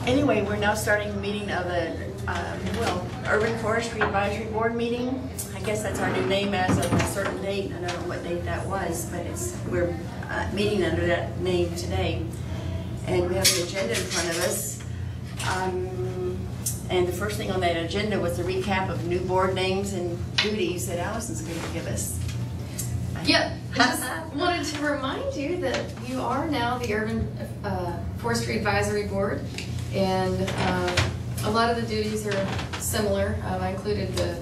Anyway, we're now starting the meeting of the Urban Forestry Advisory Board meeting. I guess that's our new name as of a certain date. I don't know what date that was, but we're meeting under that name today. And we have the agenda in front of us. And the first thing on that agenda was the recap of new board names and duties that Allison's going to give us. Yep, I just wanted to remind you that you are now the Urban Forestry Advisory Board, and a lot of the duties are similar. I included the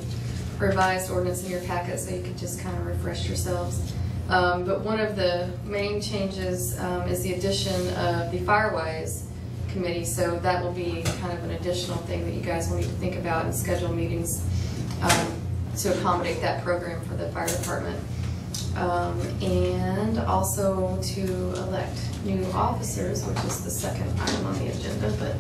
revised ordinance in your packet so you could just kind of refresh yourselves. But one of the main changes is the addition of the Firewise Committee, so that will be kind of an additional thing that you guys will need to think about and schedule meetings to accommodate that program for the fire department. And also to elect new officers, which is the second item on the agenda. But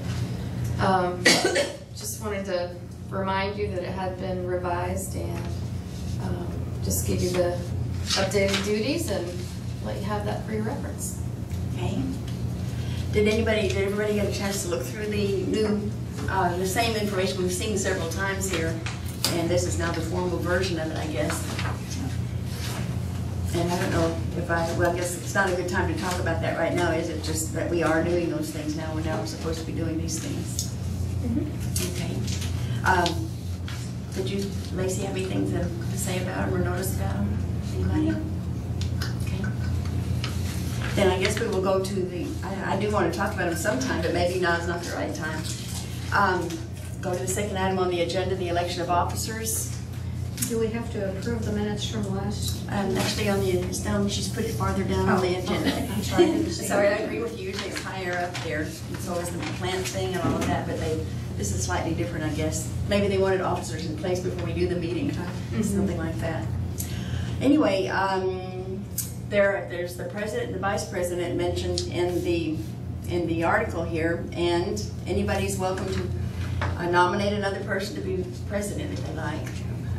just wanted to remind you that it had been revised and just give you the updated duties and let you have that for your reference. Okay. Did everybody get a chance to look through the new, the same information we've seen several times here, and this is now the formal version of it, I guess. And I don't know if well, I guess it's not a good time to talk about that right now, is it? Just that we are doing those things now, and now we're supposed to be doing these things. Okay. Did you, Lacey, have anything to say about them or notice about them? Anybody? Okay. Then I guess we will go to the, I do want to talk about them sometime, but maybe now is not the right time. Go to the second item on the agenda, the election of officers. Do we have to approve the minutes from last? Actually, it's down. She's put it farther down on the agenda. Okay. I'm sorry, I didn't see Sorry, I it. agree with you. Usually it's higher up there. It's always the plant thing and all of that, but this is slightly different, I guess. Maybe they wanted officers in place before we do the meeting, something like that. Anyway, there's the president and the vice president mentioned in the article here, and anybody's welcome to nominate another person to be president if they like.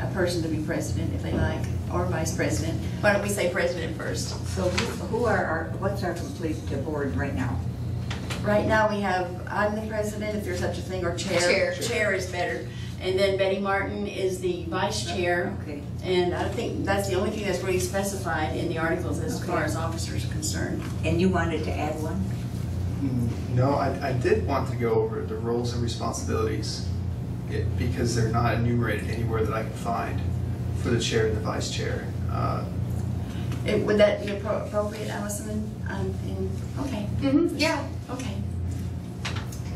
A person to be president if they like, or vice president. Why don't we say president first? So what's our complete board right now? Right now I'm the president, if there's such a thing, or chair. Chair is better. And then Betty Martin is the vice chair. Okay. And I think that's the only thing that's really specified in the articles as far as officers are concerned. And you wanted to add one? No, I did want to go over the roles and responsibilities because they're not enumerated anywhere that I can find for the chair and the vice chair. Would that be appropriate, Allison? Okay. Yeah. Okay.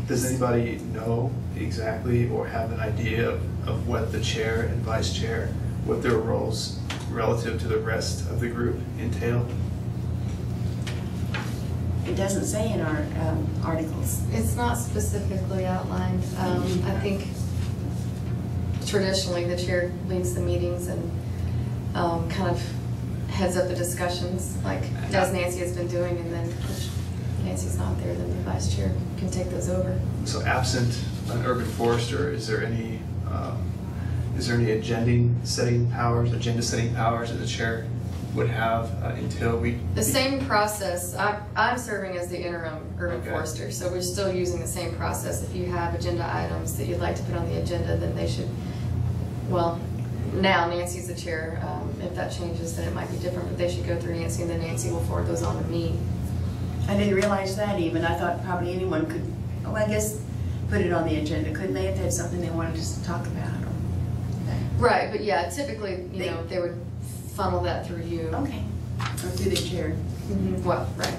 Does anybody know exactly or have an idea of what the chair and vice chair, what their roles relative to the rest of the group entail? It doesn't say in our articles. It's not specifically outlined. I think traditionally the chair leads the meetings and kind of heads up the discussions, like as Nancy has been doing, and then if Nancy's not there, then the vice chair can take those over. So absent an urban forester, is there any agenda setting powers that the chair would have until we... The same process. I'm serving as the interim urban forester, so we're still using the same process. If you have agenda items that you'd like to put on the agenda, then they should, well, now Nancy's the chair. If that changes, then it might be different, but they should go through Nancy, and then Nancy will forward those on to me. I didn't realize that even. I thought probably anyone could, I guess, put it on the agenda, couldn't they, if they had something they wanted to talk about? Right, but yeah, typically, you know, they would funnel that through you. Okay, or through the chair. Well, right.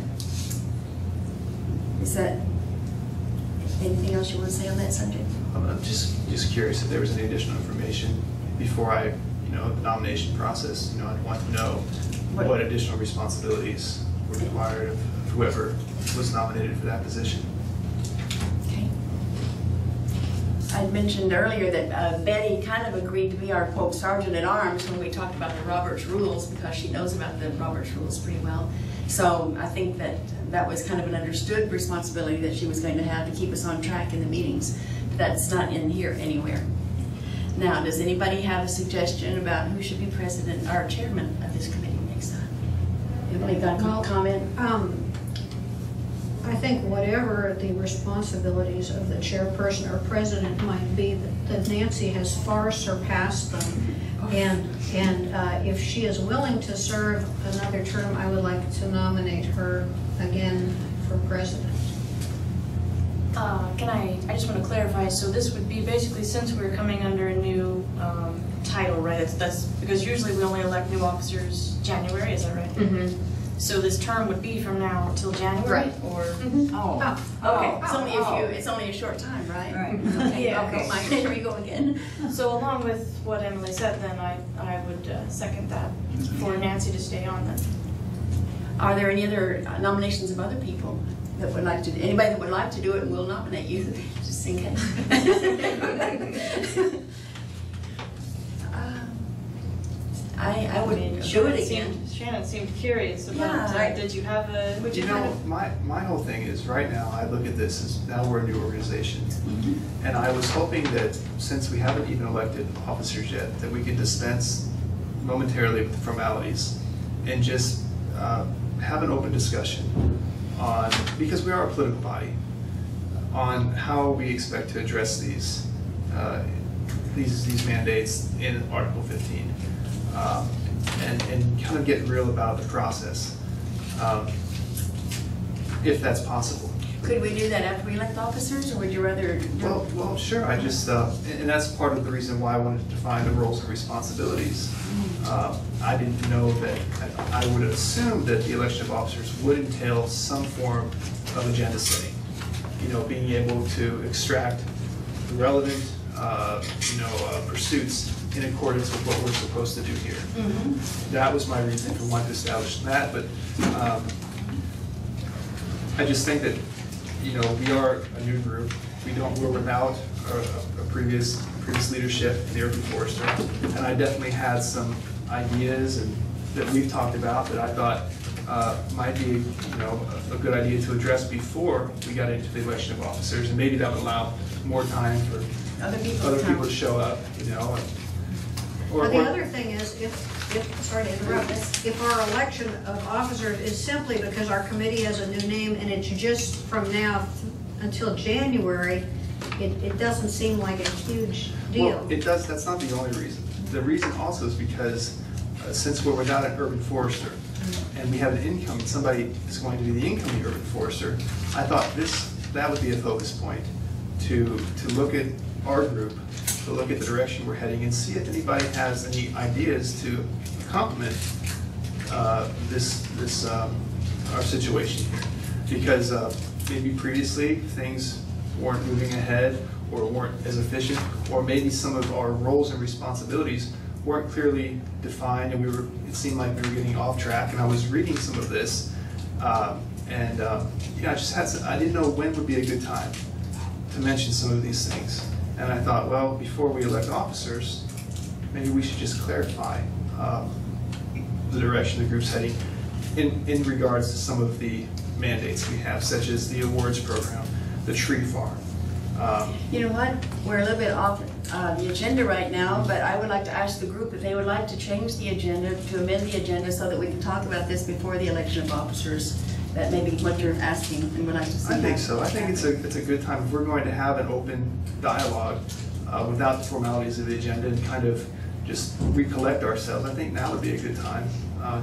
Is that anything else you want to say on that subject? I'm just curious if there was any additional information before the nomination process. I'd want to know what additional responsibilities were required of whoever was nominated for that position. Okay. I mentioned earlier that Betty kind of agreed to be our quote sergeant at arms when we talked about the Roberts Rules, because she knows about the Roberts Rules pretty well. So I think that was kind of an understood responsibility that she was going to have to keep us on track in the meetings. But that's not in here anywhere. Now, does anybody have a suggestion about who should be president or chairman of this committee next time? Anybody got a comment? I think whatever the responsibilities of the chairperson or president might be, that Nancy has far surpassed them. And if she is willing to serve another term, I would like to nominate her again for president. I just want to clarify, so this would be basically, since we're coming under a new title, right? That's because usually we only elect new officers January, is that right? Mm-hmm. So this term would be from now until January? Right. Or? Oh. Okay, it's only a short time, right? Right. Okay, Yeah, okay, okay. Mike, here we go again. So along with what Emily said, then I would second that for Nancy to stay on then. Are there any other nominations of other people that would like to, anybody that would like to do it, we'll nominate you, just in case. I would do it again. Shannon seemed curious Yeah, about, right. did you have a? Would you You kind know, of, my whole thing is, right now, I look at this as, now we're a new organization. And I was hoping that, since we haven't even elected officers yet, that we could dispense momentarily with the formalities and just have an open discussion on, because we are a political body, on how we expect to address these mandates in Article 15. And kind of get real about the process, if that's possible. could we do that after we elect officers, or would you rather do? Well, sure, I just, and that's part of the reason why I wanted to define the roles and responsibilities. I didn't know that, I would assume that the election of officers would entail some form of agenda setting. You know, being able to extract the relevant, pursuits in accordance with what we're supposed to do here. That was my reason for wanting to establish that, but I just think that, you know, we are a new group. We're without a previous leadership in the urban forester, and I definitely had some ideas and that we've talked about that I thought might be, you know, a good idea to address before we got into the election of officers, and maybe that would allow more time for Other people to show up, you know. Well, the other thing is, sorry to interrupt, if our election of officers is simply because our committee has a new name and it's just from now until January, it doesn't seem like a huge deal. Well, it does, that's not the only reason. The reason also is because since we're without an urban forester and we have an income, somebody is going to be the incoming urban forester, I thought that would be a focus point to look at our group, to look at the direction we're heading and see if anybody has any ideas to complement our situation here. Because maybe previously things weren't moving ahead or weren't as efficient, or maybe some of our roles and responsibilities weren't clearly defined, and it seemed like we were getting off track. And I was reading some of this, I didn't know when would be a good time to mention some of these things. And I thought, well, before we elect officers, maybe we should just clarify the direction the group's heading in regards to some of the mandates we have, such as the awards program, the tree farm. You know what, we're a little bit off the agenda right now, but I would like to ask the group if they would like to change the agenda, to amend the agenda so that we can talk about this before the election of officers. That may be what you're asking and would like to see. I think so. I think it's a good time if we're going to have an open dialogue without the formalities of the agenda and kind of just recollect ourselves. I think now would be a good time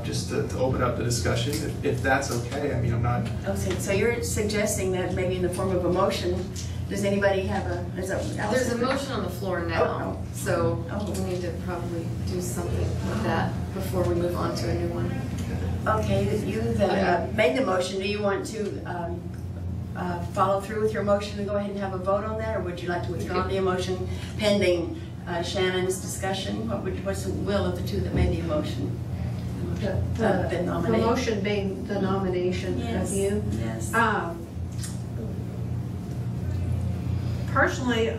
just to open up the discussion, if that's okay. I mean, I'm not. Okay, so you're suggesting that maybe in the form of a motion. Does anybody have There's a motion on the floor now, Oh. so Oh. we need to probably do something with that before we move on to a new one. Okay, you've made the motion. Do you want to follow through with your motion and go ahead and have a vote on that, or would you like to withdraw the motion pending Shannon's discussion? What's the will of the two that made the motion? The motion being the nomination of you. Yes. Personally,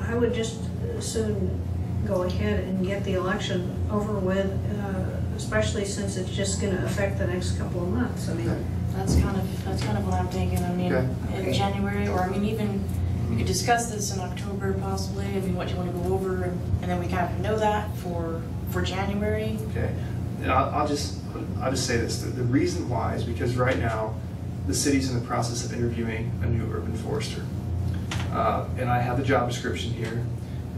I would just soon go ahead and get the election over with, especially since it's just going to affect the next couple of months. I mean, That's kind of what I'm thinking. I mean, Okay. in January, or I mean, even we could discuss this in October possibly. I mean, what you want to go over, and then we kind of know that for January. Okay. And I'll just say this. The reason why is because right now the city's in the process of interviewing a new urban forester. And I have the job description here,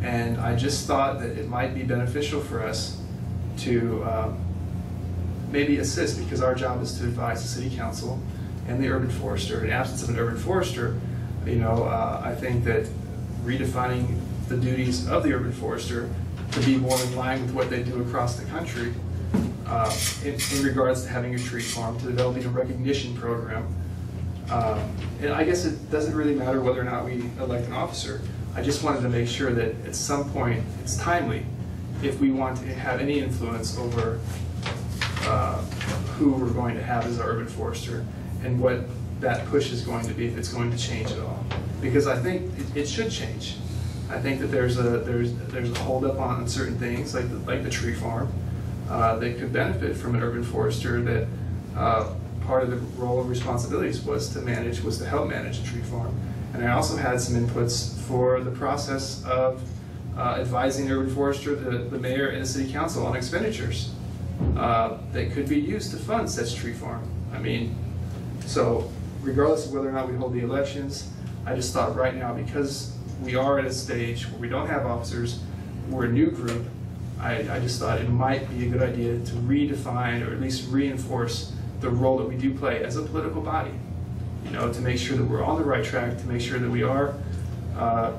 and I just thought that it might be beneficial for us to maybe assist, because our job is to advise the city council and the urban forester. In absence of an urban forester, I think that redefining the duties of the urban forester to be more in line with what they do across the country in regards to having a tree farm, to developing a recognition program. And I guess it doesn't really matter whether or not we elect an officer. I just wanted to make sure that at some point it's timely if we want to have any influence over who we're going to have as our urban forester and what that push is going to be, if it's going to change at all. Because I think it should change. I think that there's a holdup on certain things like the tree farm that could benefit from an urban forester, that part of the role and responsibilities was to help manage a tree farm. And I also had some inputs for the process of advising the urban forester, the mayor, and the city council on expenditures that could be used to fund such tree farm. I mean, so regardless of whether or not we hold the elections, I just thought right now, because we are at a stage where we don't have officers, we're a new group, I just thought it might be a good idea to redefine, or at least reinforce, the role that we do play as a political body. To make sure that we're on the right track, to make sure that we are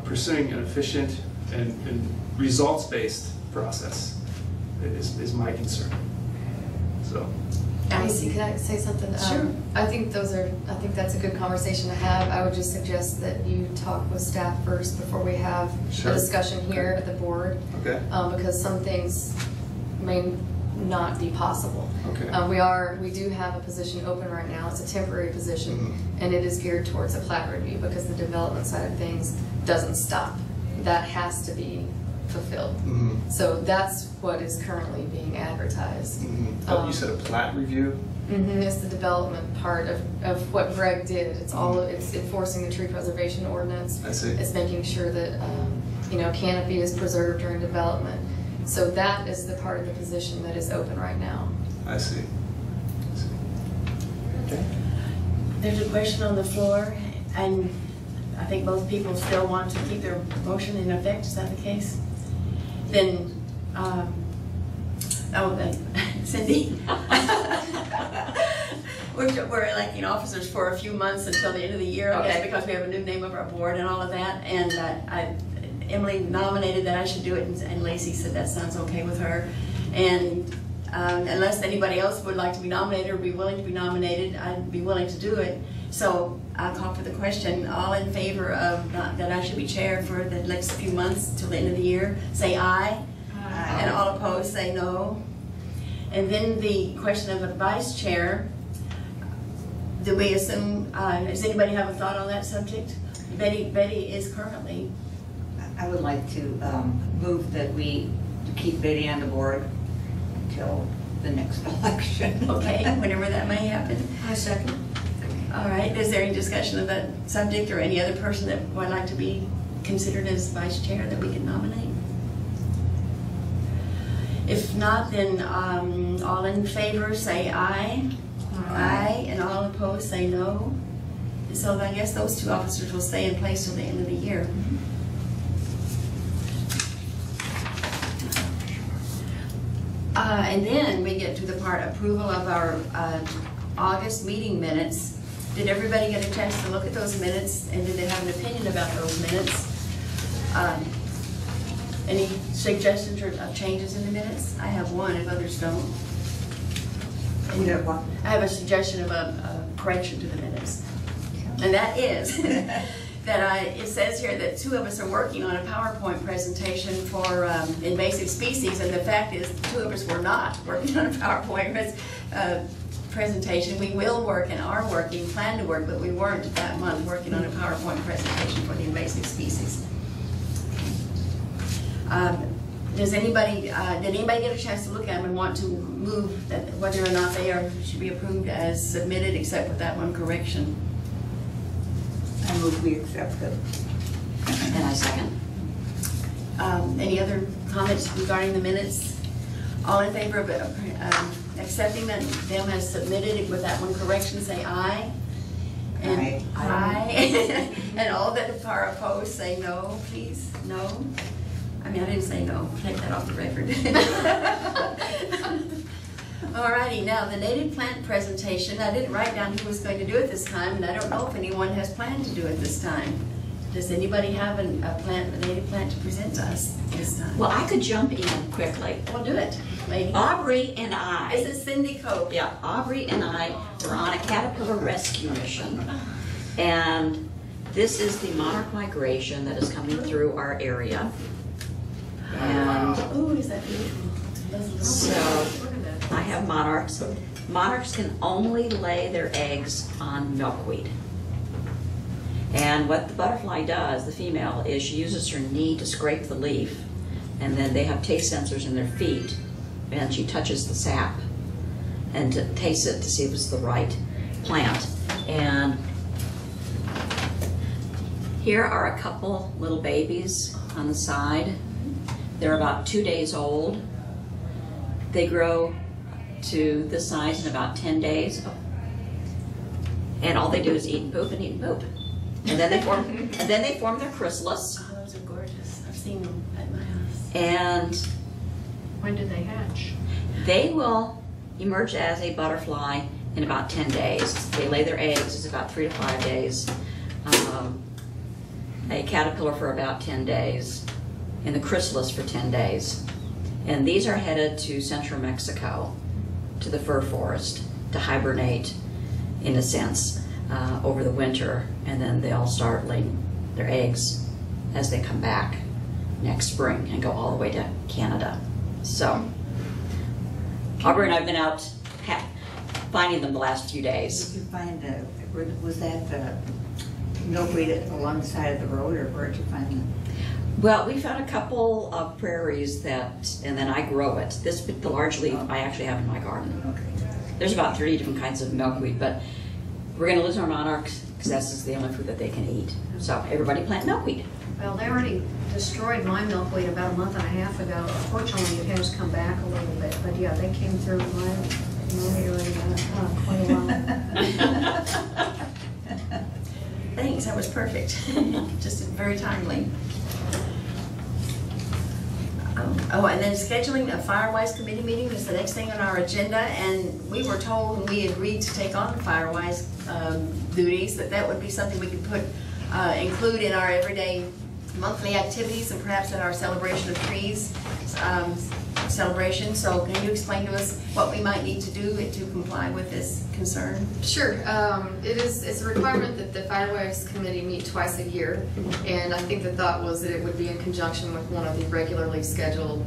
pursuing an efficient and results-based process is my concern. So. Lacey, can I say something? Sure. I think that's a good conversation to have. I would just suggest that you talk with staff first before we have Sure. a discussion here at the board. Okay. Because some things may not be possible. Okay. We do have a position open right now. It's a temporary position, Mm-hmm. and it is geared towards a plat review, because the development side of things doesn't stop. That has to be fulfilled. Mm-hmm. So that's what is currently being advertised. Mm-hmm. Oh, you said a plat review? Mm-hmm. It's the development part of what Greg did. It's it's enforcing the tree preservation ordinance. I see. It's making sure that canopy is preserved during development. So that is the part of the position that is open right now. I see. Okay. There's a question on the floor, and I think both people still want to keep their motion in effect. Is that the case? Then, Cindy. We're electing officers for a few months until the end of the year, I guess, because we have a new name of our board and all of that. And Emily nominated that I should do it, and Lacey said that sounds okay with her. And unless anybody else would like to be nominated or be willing to be nominated, I'd be willing to do it. So I'll call for the question. All in favor of that I should be chair for the next few months till the end of the year, say aye. Aye. And all opposed, say no. And then the question of a vice chair. Do we assume, does anybody have a thought on that subject? Betty is currently. I would like to move that we keep Betty on the board until the next election. Okay, whenever that may happen. I second. All right, is there any discussion of that subject or any other person that would like to be considered as vice chair that we can nominate? If not, then all in favor say aye. Aye, and all opposed say no. So I guess those two officers will stay in place till the end of the year. And then we get to the part approval of our August meeting minutes. Did everybody get a chance to look at those minutes, and did they have an opinion about those minutes? Any suggestions or changes in the minutes? I have one, if others don't. You have one? I have a suggestion of a correction to the minutes. And that is that it says here that two of us are working on a PowerPoint presentation for invasive species, and the fact is two of us were not working on a PowerPoint presentation. We will work and are working, plan to work, but we weren't that month working on a PowerPoint presentation for the invasive species. Did anybody get a chance to look at them and want to move that whether or not they should be approved as submitted, except with that one correction? I move we accept them. And I second. Any other comments regarding the minutes? All in favor of accepting them as submitted with that one correction, say aye. And Aye. aye. And all that are opposed, say no, please. No? I mean, I didn't say no. Take that off the record. Alrighty, now the native plant presentation. I didn't write down who was going to do it this time, and I don't know if anyone has planned to do it this time. Does anybody have a native plant to present to us this time? Well, I could jump in quickly. Well, do it, lady. Aubrey and I. This is Cindy Cope. Yeah, Aubrey and I were on a caterpillar rescue mission. And this is the monarch migration that is coming through our area. And Ooh, is that beautiful? so I have monarchs. Monarchs can only lay their eggs on milkweed. And what the butterfly does, the female, is she uses her knee to scrape the leaf, and then they have taste sensors in their feet, and she touches the sap and to taste it to see if it's the right plant. And here are a couple little babies on the side. They're about 2 days old. They grow to this size in about 10 days. And all they do is eat and poop and eat and poop. And then they form their chrysalis. Oh, those are gorgeous. I've seen them at my house. And When did they hatch? they will emerge as a butterfly in about 10 days. They lay their eggs, it's about 3 to 5 days. A caterpillar for about 10 days, and the chrysalis for 10 days. And these are headed to central Mexico, to the fir forest, to hibernate, in a sense, over the winter, and then they'll start laying their eggs as they come back next spring and go all the way to Canada. So, Aubrey and I have been out finding them the last few days. Did you find, was that milkweed along the side of the road, or where did you find them? Well, we found a couple of prairies that, and then I grow it. The large leaf I actually have in my garden. Okay. There's about 30 different kinds of milkweed, but we're going to lose our monarchs because this is the only food that they can eat. So everybody plant milkweed. Well, they already destroyed my milkweed about a month and a half ago. Fortunately, it has come back a little bit, but yeah, they came through my area quite a while. Thanks, that was perfect. Just very timely. Oh, and then scheduling a Firewise committee meeting is the next thing on our agenda, and we were told when we agreed to take on the Firewise duties that would be something we could include in our everyday monthly activities and perhaps in our celebration of trees celebration. So can you explain to us what we might need to do to comply with this concern? Sure. It's a requirement that the Firewise Committee meet twice a year, and I think the thought was that it would be in conjunction with one of the regularly scheduled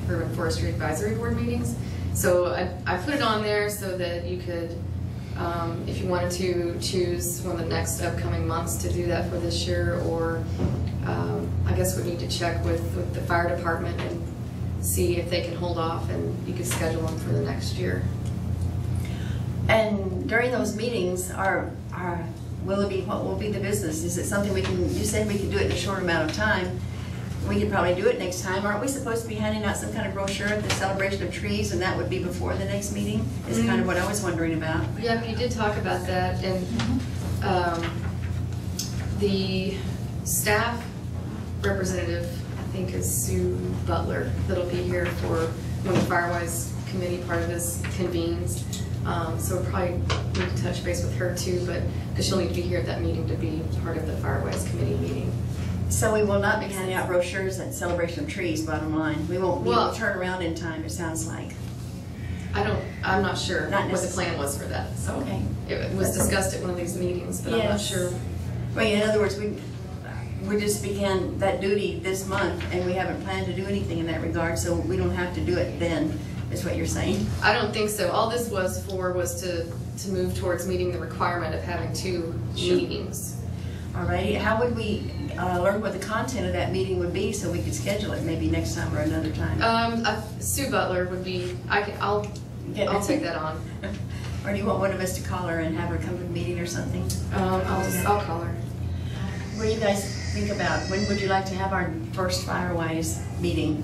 Urban Forestry Advisory Board meetings. So I put it on there so that you could, if you wanted to, choose one of the next upcoming months to do that for this year, or I guess we need to check with the fire department and see if they can hold off, and you could schedule them for the next year. And during those meetings, what will be the business? Is it something we can, you said we could do it in a short amount of time. We could probably do it next time. Aren't we supposed to be handing out some kind of brochure at the celebration of trees, and that would be before the next meeting? Is kind of what I was wondering about. Yep, you did talk about that, and the staff representative, I think, is Sue Butler, that'll be here for when the Firewise Committee part of this convenes. So we'll probably need to touch base with her too, but because she'll need to be here at that meeting to be part of the Firewise Committee meeting. So we will not be handing out brochures at Celebration of Trees, bottom line. We won't be able to turn around in time, it sounds like. I'm not sure Not what the plan was for that. So Okay. it was discussed at one of these meetings, but I'm not sure. Well, in other words, we just began that duty this month, and we haven't planned to do anything in that regard, so we don't have to do it then, is what you're saying? I don't think so. All this was to move towards meeting the requirement of having 2 meetings. Alrighty, how would we learn what the content of that meeting would be so we could schedule it maybe next time or another time? Sue Butler would be, I'll take that on. Or do you want one of us to call her and have her come to the meeting or something? I'll call her. What do you guys think about, when would you like to have our first Firewise meeting?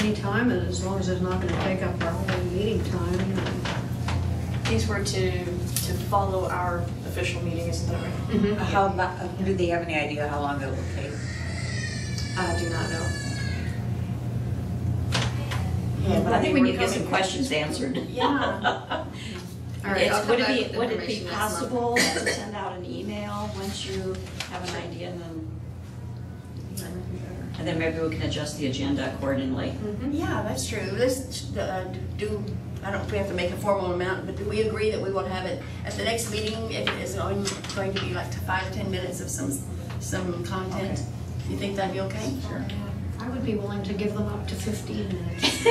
Any time, as long as it's not going to take up our whole meeting time. these were to follow our official meeting, isn't that right? Mhm. How about, do they have any idea how long it will take? I do not know. Yeah, But I think we we're need to get some coming- questions answered. Yeah. All right, I'll come Would it back be, with would it be information next month. possible to send out an email once you have an idea and then maybe we can adjust the agenda accordingly? Mhm. Yeah, that's true. Let's do, I don't know if we have to make a formal amount, but do we agree that we will have it at the next meeting? If it is going to be like 5 to 10 minutes of some content? You think that'd be okay? Sure. I would be willing to give them up to 15 minutes.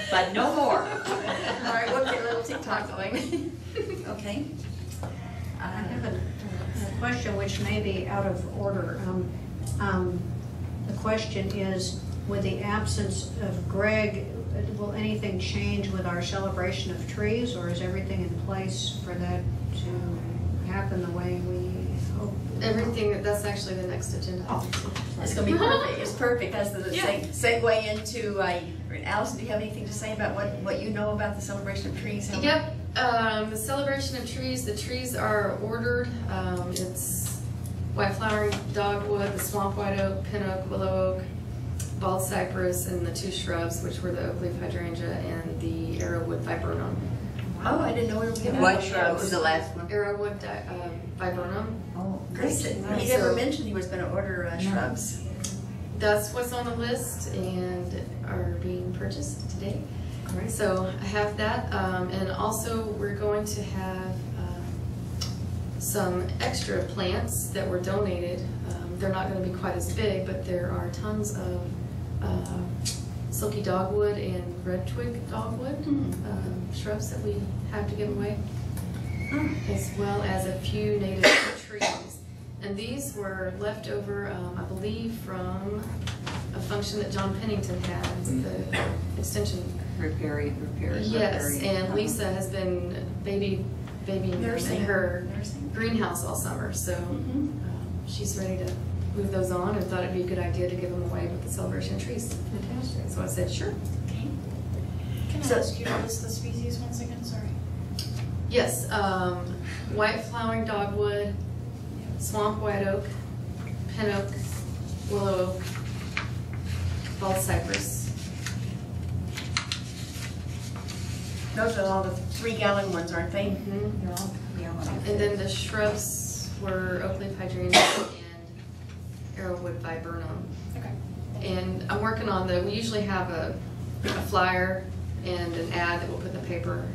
But no more. All right, we'll get a little TikTok going. Okay. I have a question which may be out of order. The question is, with the absence of Greg, will anything change with our celebration of trees, or is everything in place for that to happen the way we hope? Everything, that's actually the next agenda. It's gonna be perfect. It's perfect. That's the Yeah. segue into, Allison, do you have anything to say about what you know about the celebration of trees? How- Yep, the celebration of trees, the trees are ordered. It's white flowering dogwood, the swamp white oak, pin oak, willow oak, bald cypress, and the 2 shrubs, which were the oak leaf hydrangea and the arrowwood viburnum. Oh, I didn't know we were getting What more shrubs. was the last one? Arrowwood viburnum. Oh, Great. He never mentioned he was gonna order shrubs. That's what's on the list and are being purchased today. So I have that, and also we're going to have some extra plants that were donated. They're not going to be quite as big, but there are tons of silky dogwood and red twig dogwood shrubs that we have to give away, as well as a few native trees. And these were left over, I believe, from a function that John Pennington had with the extension. Riparian. Yes, and Lisa has been babying them Nursing. in her Nursing. greenhouse all summer, so she's ready to move those on and thought it'd be a good idea to give them away with the celebration of trees. Fantastic. So I said, sure. Can I ask you to list the species once again? Sorry. Yes, white flowering dogwood, swamp white oak, pin oak, willow oak, bald cypress. Those are all the 3-gallon ones, aren't they? And then the shrubs were oak leaf hydrangea and arrowwood viburnum. Okay. And I'm working on we usually have a flyer and an ad that we'll put in the paper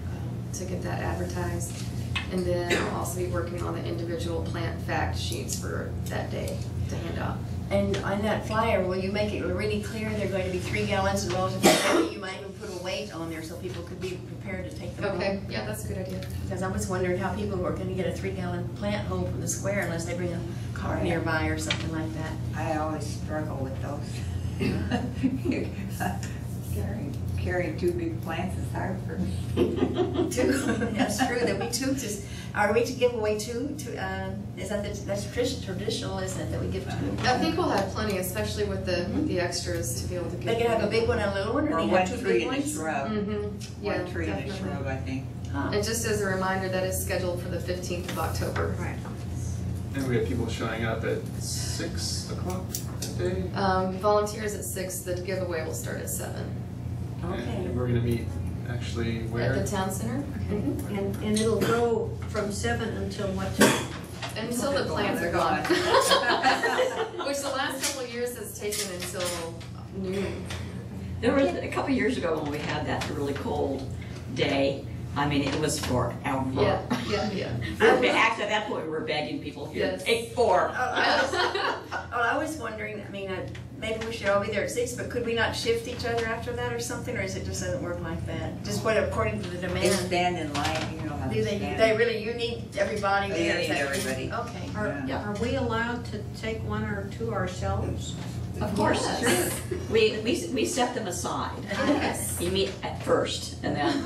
to get that advertised. And then I'll also be working on the individual plant fact sheets for that day to hand out. And on that flyer, will you make it really clear they're going to be 3 gallons and relatively heavy? You might even put a weight on there so people could be prepared to take them home. Okay, yeah, that's a good idea. Because I was wondering how people were going to get a 3-gallon plant home from the square unless they bring a car nearby or something like that. I always struggle with those. Carrying 2 big plants is hard for me. 2, that's true. There'll be 2. Are we to give away 2? Is that's traditional, isn't it, that we give 2? I think we'll have plenty, especially with the extras to be able to give. They can have a big one and a little one, or Or they one have 2 tree big and a ones? shrub. Yeah, One tree and a definitely. shrub, I think. Huh. And just as a reminder, that is scheduled for the 15th of October. Right. And we have people showing up at 6 o'clock that day. Volunteers at 6, the giveaway will start at 7. Okay. And we're gonna meet actually where? At the town center. And it'll go from 7 until what time? Until the plants are gone. Which the last couple of years has taken until noon. There was a couple years ago when we had that really cold day. I mean, it was forever. Yeah. Actually, at that point, we were begging people here, Yes. take 4. I was wondering, I mean, maybe we should all be there at 6, but could we not shift each other after that or something, or is it just doesn't work like that? Just what according to the They demand? stand in line, you know how Do they they stand. really, you need everybody They there? need Is that- everybody. Okay. Yeah. Are we allowed to take 1 or 2 ourselves? Of course, Yes. sure. We set them aside. Yes. You meet at first, and then,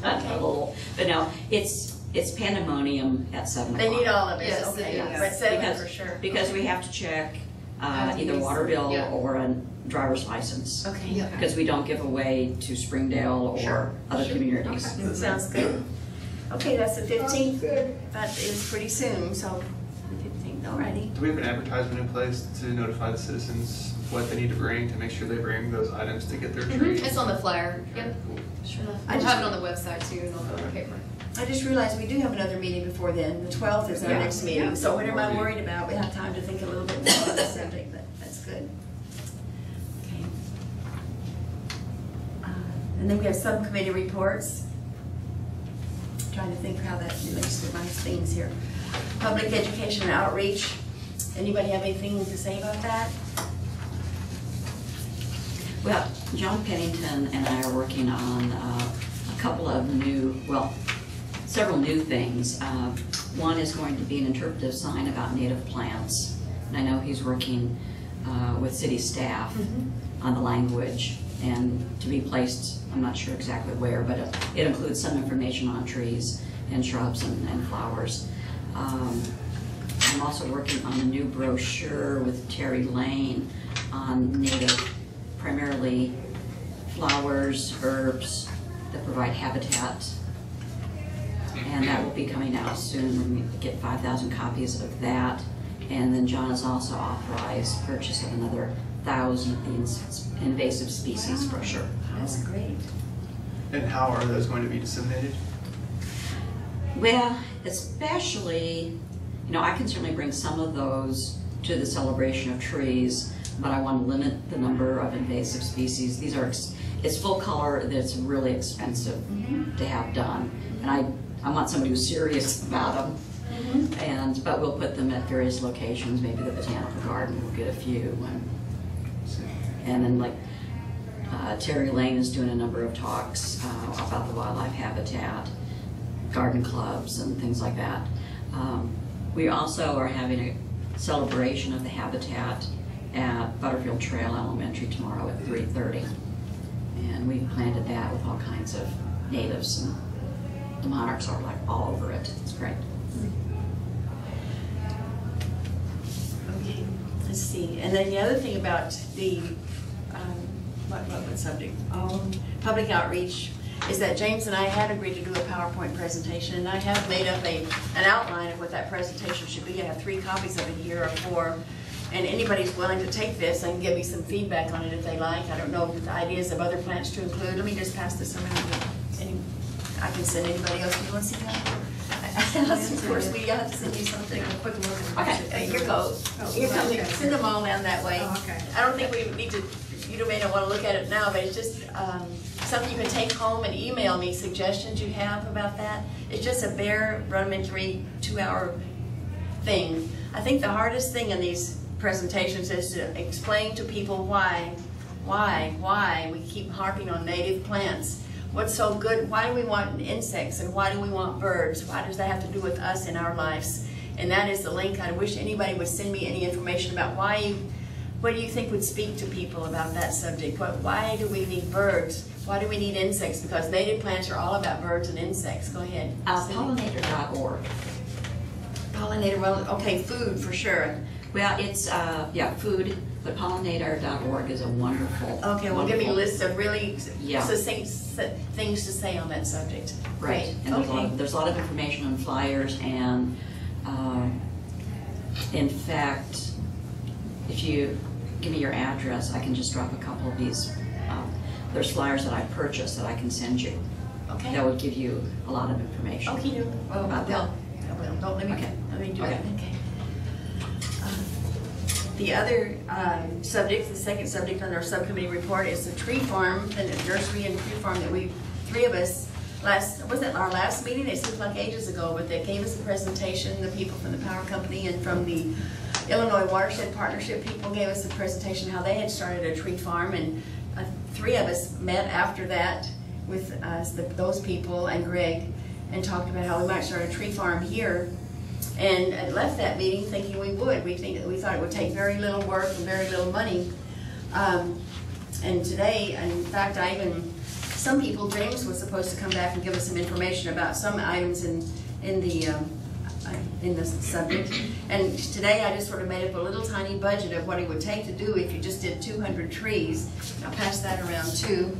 a little, but no, it's pandemonium at 7 o'clock. They need all of us, Yes, okay, yes. but 7 Because- for sure. Because we have to check either Yes. water bill Yeah. or a driver's license. Okay. Yeah. Because we don't give away to Springdale or Sure. other Sure. communities. Okay. Sounds good. Okay, that's the 15th. Good. That is pretty soon, so the 15th, alrighty. Do we have an advertisement in place to notify the citizens what they need to bring to make sure they bring those items to get their trees? It's on the flyer. Yep. Sure. I We'll just- have it on the website too, and on the paper. I just realized we do have another meeting before then. The 12th is our Yeah. next meeting, Yeah. so what am I worried about? We have time to think a little bit more on the subject, but that's good. Okay. And then we have subcommittee reports. Trying to think how that relates to my things here. Public education and outreach. Anybody have anything to say about that? Well, John Pennington and I are working on a couple of several new things. One is going to be an interpretive sign about native plants. And I know he's working with city staff on the language and to be placed, I'm not sure exactly where, but it includes some information on trees and shrubs and flowers. I'm also working on a new brochure with Terry Lane on native, primarily flowers, herbs that provide habitat. And that will be coming out soon. We get 5,000 copies of that. And then John has also authorized purchase of another 1,000 of the invasive species brochure. That's great. And how are those going to be disseminated? Well, especially, I can certainly bring some of those to the celebration of trees, but I want to limit the number of invasive species. These are, it's full color, that's really expensive to have done. And I want somebody who's serious about them. But we'll put them at various locations, maybe the Botanical Garden will get a few. And then Terry Lane is doing a number of talks about the wildlife habitat, garden clubs and things like that. We also are having a celebration of the habitat at Butterfield Trail Elementary tomorrow at 3:30. And we've planted that with all kinds of natives, and the monarchs are all over it. It's great. Okay, let's see. And then the other thing about the, what subject? Public outreach is that James and I had agreed to do a PowerPoint presentation, and I have made up an outline of what that presentation should be. I have 3 copies of it here or 4. And anybody's willing to take this and give me some feedback on it if they like. I don't know the ideas of other plants to include. Let me just pass this around. I can send anybody else. Do you want to see that? Of course, we have to send you something. A quick look. Okay, here goes. Here comes. Okay. Send them all down that way. Oh, okay. I don't think we need to, you may not want to look at it now, but it's just something you can take home and email me suggestions you have about that. It's just a bare, rudimentary 2-hour thing. I think the hardest thing in these presentations is to explain to people why we keep harping on native plants. What's so good? Why do we want insects and why do we want birds? Why does that have to do with us in our lives? And that is the link. I wish anybody would send me any information about what do you think would speak to people about that subject? Why do we need birds? Why do we need insects? Because native plants are all about birds and insects. Go ahead. Pollinator.org. Pollinator, well, okay, food for sure. Well, it's, food, but pollinator.org is a wonderful. Okay, well, give me a list of really Yeah. succinct things to say on that subject. Right, and there's a lot of information on flyers, and in fact, if you give me your address, I can just drop a couple of these. There's flyers that I purchased that I can send you. Okay. That would give you a lot of information. Okay, well, about that. don't let me, Okay. let me do Okay. it. Okay. The other subject, the second subject on our subcommittee report is the tree farm, the nursery and tree farm that we, 3 of us, was it our last meeting? It seems like ages ago, but they gave us a presentation, the people from the power company and from the Illinois Watershed Partnership people gave us a presentation how they had started a tree farm, and 3 of us met after that with those people and Greg and talked about how we might start a tree farm here. And left that meeting thinking we would. We thought it would take very little work and very little money. And today, in fact, some people, James was supposed to come back and give us some information about some items in the in this subject. And today I just sort of made up a little tiny budget of what it would take to do if you just did 200 trees. I'll pass that around too.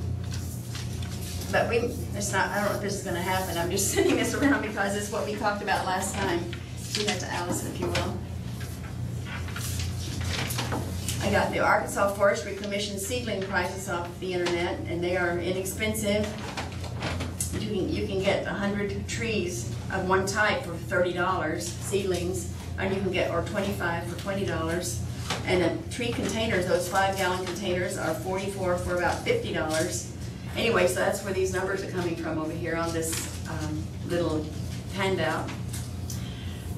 But it's not, I don't know if this is gonna happen. I'm just sending this around because it's what we talked about last time. Do that to Allison, if you will. I got the Arkansas Forestry Commission seedling prices off the internet, and they are inexpensive. You can get 100 trees of one type for $30, seedlings, and you can get, or 25 for $20. And the tree containers, those 5-gallon containers, are 44 for about $50. Anyway, so that's where these numbers are coming from over here on this little handout.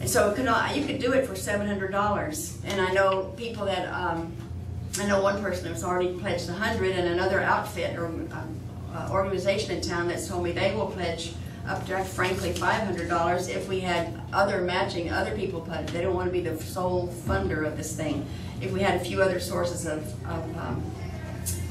And so you could do it for $700. And I know people that, I know one person who's already pledged 100, and another outfit or organization in town that's told me they will pledge up to, frankly, $500 if we had other matching, other people pledge. They don't want to be the sole funder of this thing. If we had a few other sources of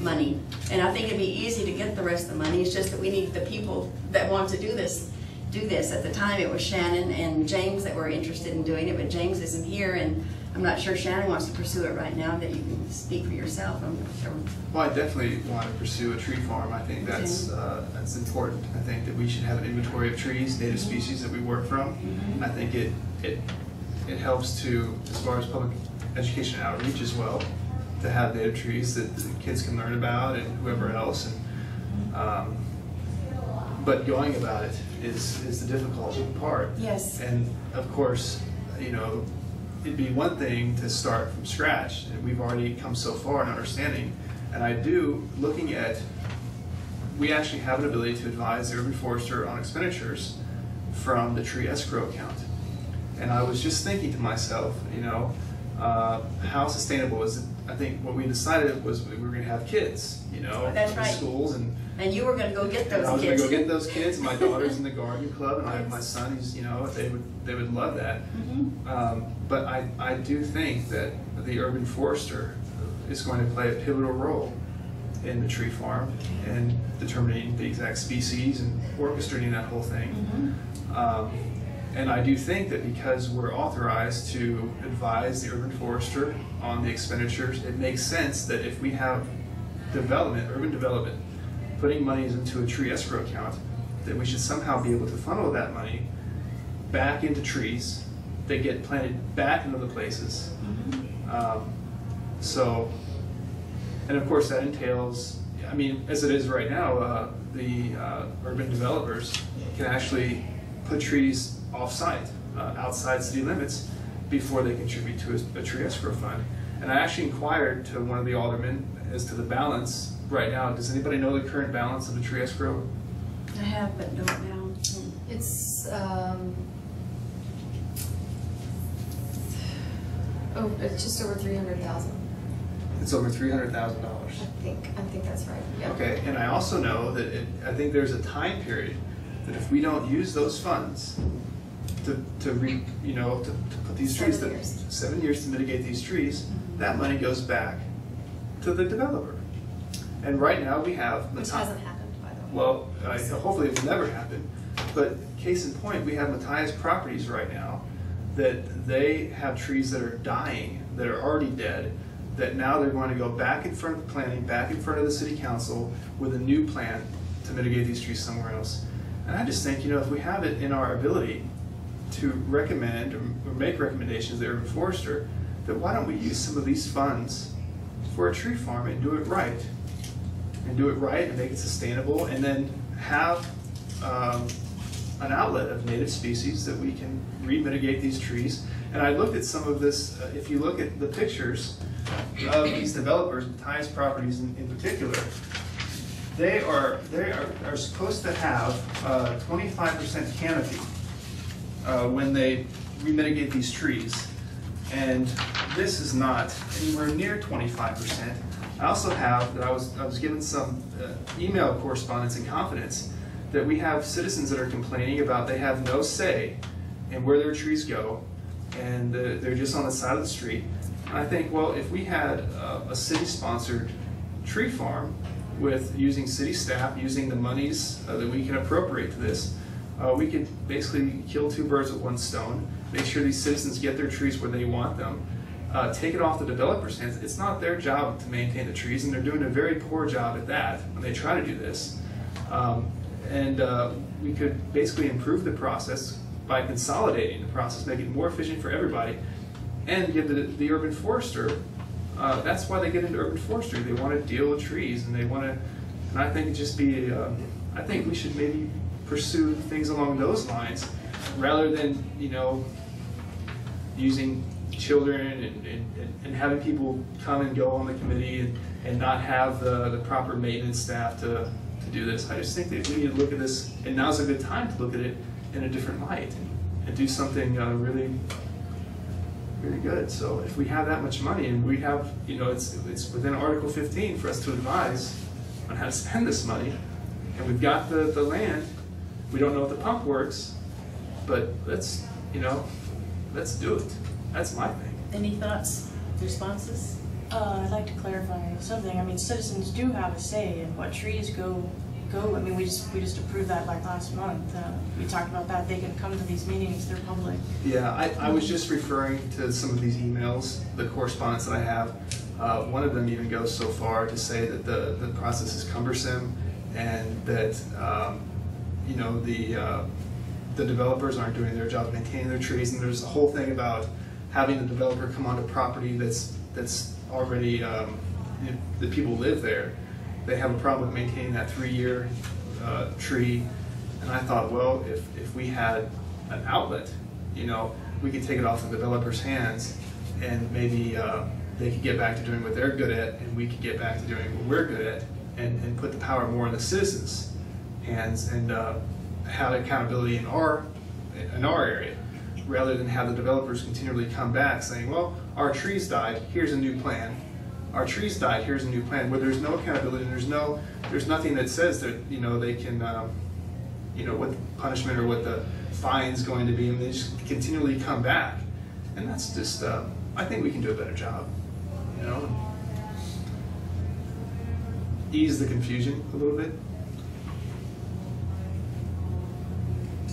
money. And I think it'd be easy to get the rest of the money. It's just that we need the people that want to do this. At the time it was Shannon and James that were interested in doing it, but James isn't here, and I'm not sure Shannon wants to pursue it right now. That you can speak for yourself. Well, I definitely want to pursue a tree farm. I think that's important. I think that we should have an inventory of trees, native species that we work from. I think it helps to, as far as public education and outreach as well, to have native trees that the kids can learn about and whoever else. And but going about it is the difficult part. Yes. And of course, you know, it'd be one thing to start from scratch, and we've already come so far in understanding. And I do, looking at, we actually have an ability to advise the urban forester on expenditures from the tree escrow account. And I was just thinking to myself, you know, how sustainable is it? I think what we decided was we were going to have kids, you know, that's in right. Schools, and you were going to go get those kids. I was going to go get those kids. My daughter's in the garden club, and I have my son. He's, you know, they would love that. But I do think that the urban forester is going to play a pivotal role in the tree farm and determining the exact species and orchestrating that whole thing. And I do think that because we're authorized to advise the urban forester on the expenditures, it makes sense that if we have development, urban development, putting monies into a tree escrow account, that we should somehow be able to funnel that money back into trees that get planted back into the places. And of course that entails, I mean, as it is right now, the urban developers can actually put trees off-site, outside city limits, before they contribute to a tree escrow fund. And I actually inquired to one of the aldermen as to the balance right now. Does anybody know the current balance of the tree escrow? I have, but don't now. It's it's just over 300,000. It's over $300,000. I think that's right. Yeah. Okay, and I also know that I think there's a time period that if we don't use those funds to put these trees, 7 years to mitigate these trees, that money goes back to the developer. And right now we have, Which hasn't happened, by the way. well, hopefully it will never happen. But case in point, we have Matthias Properties right now that they have trees that are dying, that are already dead, that now they're going to go back in front of the planning, back in front of the city council with a new plan to mitigate these trees somewhere else. And I just think, you know, if we have it in our ability to recommend or make recommendations to the urban forester, that why don't we use some of these funds for a tree farm and do it right? And do it right and make it sustainable, and then have an outlet of native species that we can re-mitigate these trees. And I looked at some of this, if you look at the pictures of these developers, Matthias Properties in particular, they are supposed to have 25% canopy when they re-mitigate these trees. And this is not anywhere near 25%. I also have, that I was given some email correspondence in confidence, that we have citizens that are complaining about they have no say in where their trees go, and they're just on the side of the street. And I think, well, if we had a city-sponsored tree farm with using city staff, using the monies that we can appropriate to this, we could basically kill two birds with one stone, make sure these citizens get their trees where they want them, take it off the developer's hands. It's not their job to maintain the trees, and they're doing a very poor job at that when they try to do this. We could basically improve the process by consolidating the process, make it more efficient for everybody, and give the urban forester, that's why they get into urban forestry. They want to deal with trees, and they want to, and I think it just be, I think we should maybe pursue things along those lines, rather than, you know, using children and having people come and go on the committee and not have the proper maintenance staff to do this. I just think that we need to look at this, and now's a good time to look at it in a different light and do something really, really good. So if we have that much money, and we have, you know, it's within Article 15 for us to advise on how to spend this money, and we've got the land, we don't know if the pump works, but let's, you know, let's do it. That's my thing. Any thoughts, responses? I'd like to clarify something. I mean, citizens do have a say in what trees go. I mean, we just approved that like last month. We talked about that. They can come to these meetings. They're public. Yeah, I was just referring to some of these emails, the correspondence that I have. One of them even goes so far to say that the process is cumbersome, and that you know, the developers aren't doing their job of maintaining their trees. And there's a whole thing about having the developer come onto property that's already, the people live there. They have a problem with maintaining that 3-year tree. And I thought, well, if we had an outlet, you know, we could take it off the developer's hands, and maybe they could get back to doing what they're good at, and we could get back to doing what we're good at, and put the power more in the citizens' hands, and have accountability in our area, rather than have the developers continually come back saying, well, our trees died, here's a new plan. Our trees died, here's a new plan, where there's no accountability, and there's nothing that says that, you know, they can, you know, what the punishment or what the fine's going to be, and they just continually come back. And that's just, I think we can do a better job, you know, ease the confusion a little bit.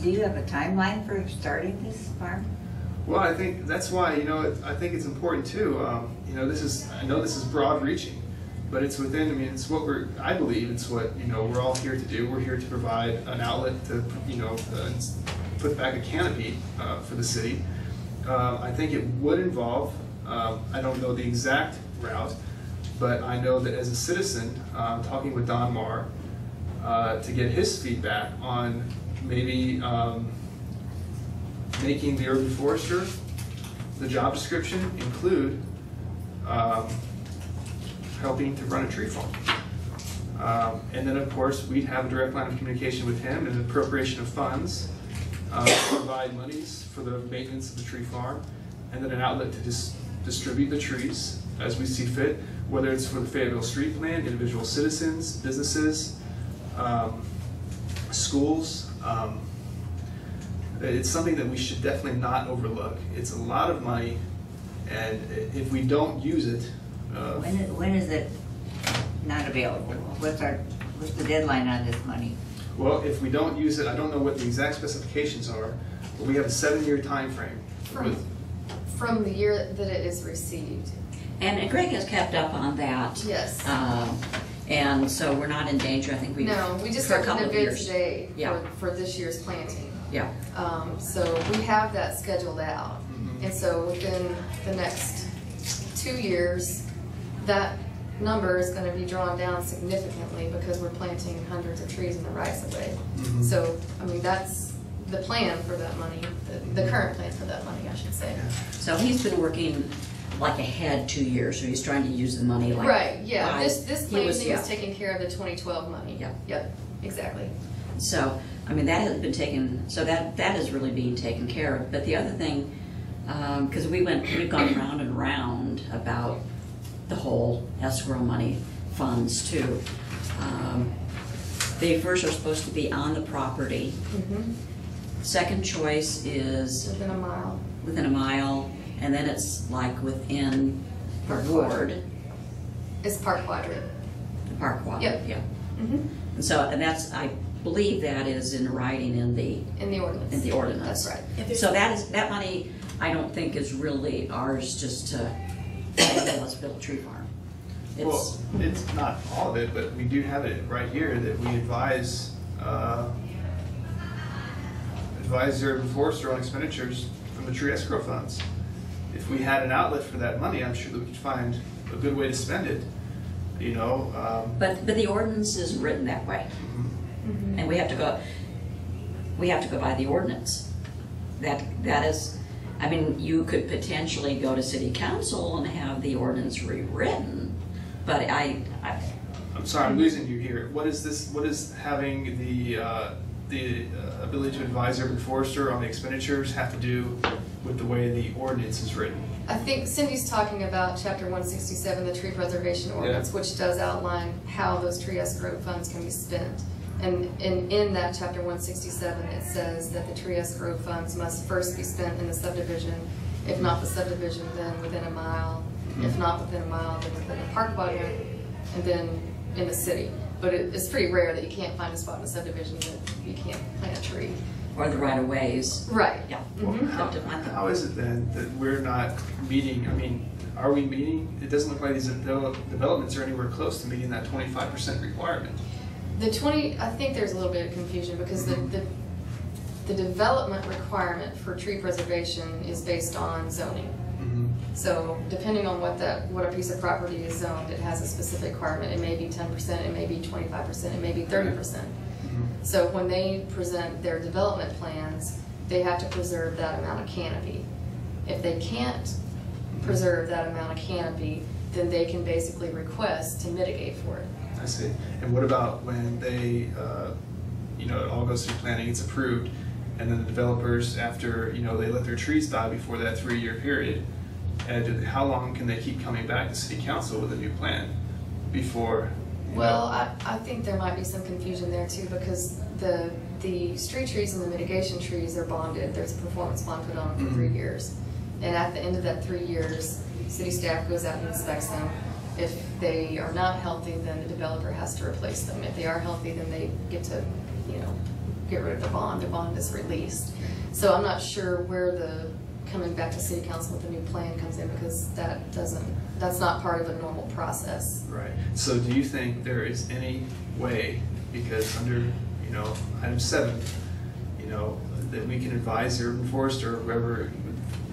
Do you have a timeline for starting this farm? Well, I think that's why, you know, I think it's important too. You know, I know this is broad reaching, but it's within, I mean, it's what I believe it's what, you know, we're all here to do. We're here to provide an outlet to, you know, put back a canopy for the city. I think it would involve, I don't know the exact route, but I know that as a citizen, talking with Don Marr to get his feedback on maybe making the urban forester, the job description, include helping to run a tree farm. And then, of course, we'd have a direct line of communication with him and an appropriation of funds, provide monies for the maintenance of the tree farm, and then an outlet to distribute the trees as we see fit, whether it's for the Fayetteville Street Plan, individual citizens, businesses, schools. It's something that we should definitely not overlook. It's a lot of money, and if we don't use it... When is it not available? What's the deadline on this money? Well, if we don't use it, I don't know what the exact specifications are, but we have a 7-year time frame. From the year that it is received. And Greg has kept up on that. Yes. And so we're not in danger. I think we just for a opened couple the of bid years. today Yeah. for this year's planting. Yeah. So we have that scheduled out. And so within the next 2 years, that number is going to be drawn down significantly because we're planting hundreds of trees in the rights of way. So, I mean, that's the plan for that money, the current plan for that money, I should say. So he's been working like ahead 2 years, so he's trying to use the money like... Right, yeah. by- This he planting was- is taking care of the 2012 money. Yeah. Yep, exactly. So, I mean, that has been taken, so that is really being taken care of. But the other thing, because we've gone round and round about the whole escrow money funds too. They first are supposed to be on the property. Second choice is Within a mile. within a mile, and then it's like within a ward, It's park quadrant. the park quadrant. Yep. Yeah. And so, and that's, I believe that is in writing in the ordinance. in the ordinance. That's right. So that money, I don't think is really ours just to say, let's build a tree farm. Well, it's not all of it, but we do have it right here that we advise the urban forester on expenditures from the tree escrow funds. If we had an outlet for that money, I'm sure that we could find a good way to spend it, you know. But the ordinance is written that way, and we have to go by the ordinance. That is, I mean, you could potentially go to city council and have the ordinance rewritten, but I'm sorry, I'm losing you here. What is this? What is having the ability to advise urban forester on the expenditures have to do with the way the ordinance is written? I think Cindy's talking about Chapter 167, the tree preservation ordinance, which does outline how those tree escrow funds can be spent. And in that Chapter 167, it says that the tree escrow funds must first be spent in the subdivision. If not the subdivision, then within a mile. If not within a mile, then within a park quadrant, and then in the city. But it's pretty rare that you can't find a spot in the subdivision that you can't plant a tree. or the right of ways. Right. Yeah. Well, how is it then that we're not meeting, I mean, are we meeting? It doesn't look like these developments are anywhere close to meeting that 25% requirement. I think there's a little bit of confusion because the development requirement for tree preservation is based on zoning. So depending on what a piece of property is zoned, it has a specific requirement. It may be 10%, it may be 25%, it may be 30%. So when they present their development plans, they have to preserve that amount of canopy. If they can't preserve that amount of canopy, then they can basically request to mitigate for it. I see. And what about when they, it all goes through planning, it's approved, and then the developers, after, they let their trees die before that 3-year period, and how long can they keep coming back to city council with a new plan before? Well, I think there might be some confusion there too, because the street trees and the mitigation trees are bonded. There's a performance bond put on for 3 years. And at the end of that 3 years, city staff goes out and inspects them. If they are not healthy, then the developer has to replace them. If they are healthy, then they get to, get rid of the bond. The bond is released. So I'm not sure where the coming back to city council with a new plan comes in, because that's not part of a normal process. Right. So do you think there is any way, because under, item 7, that we can advise the urban forester or whoever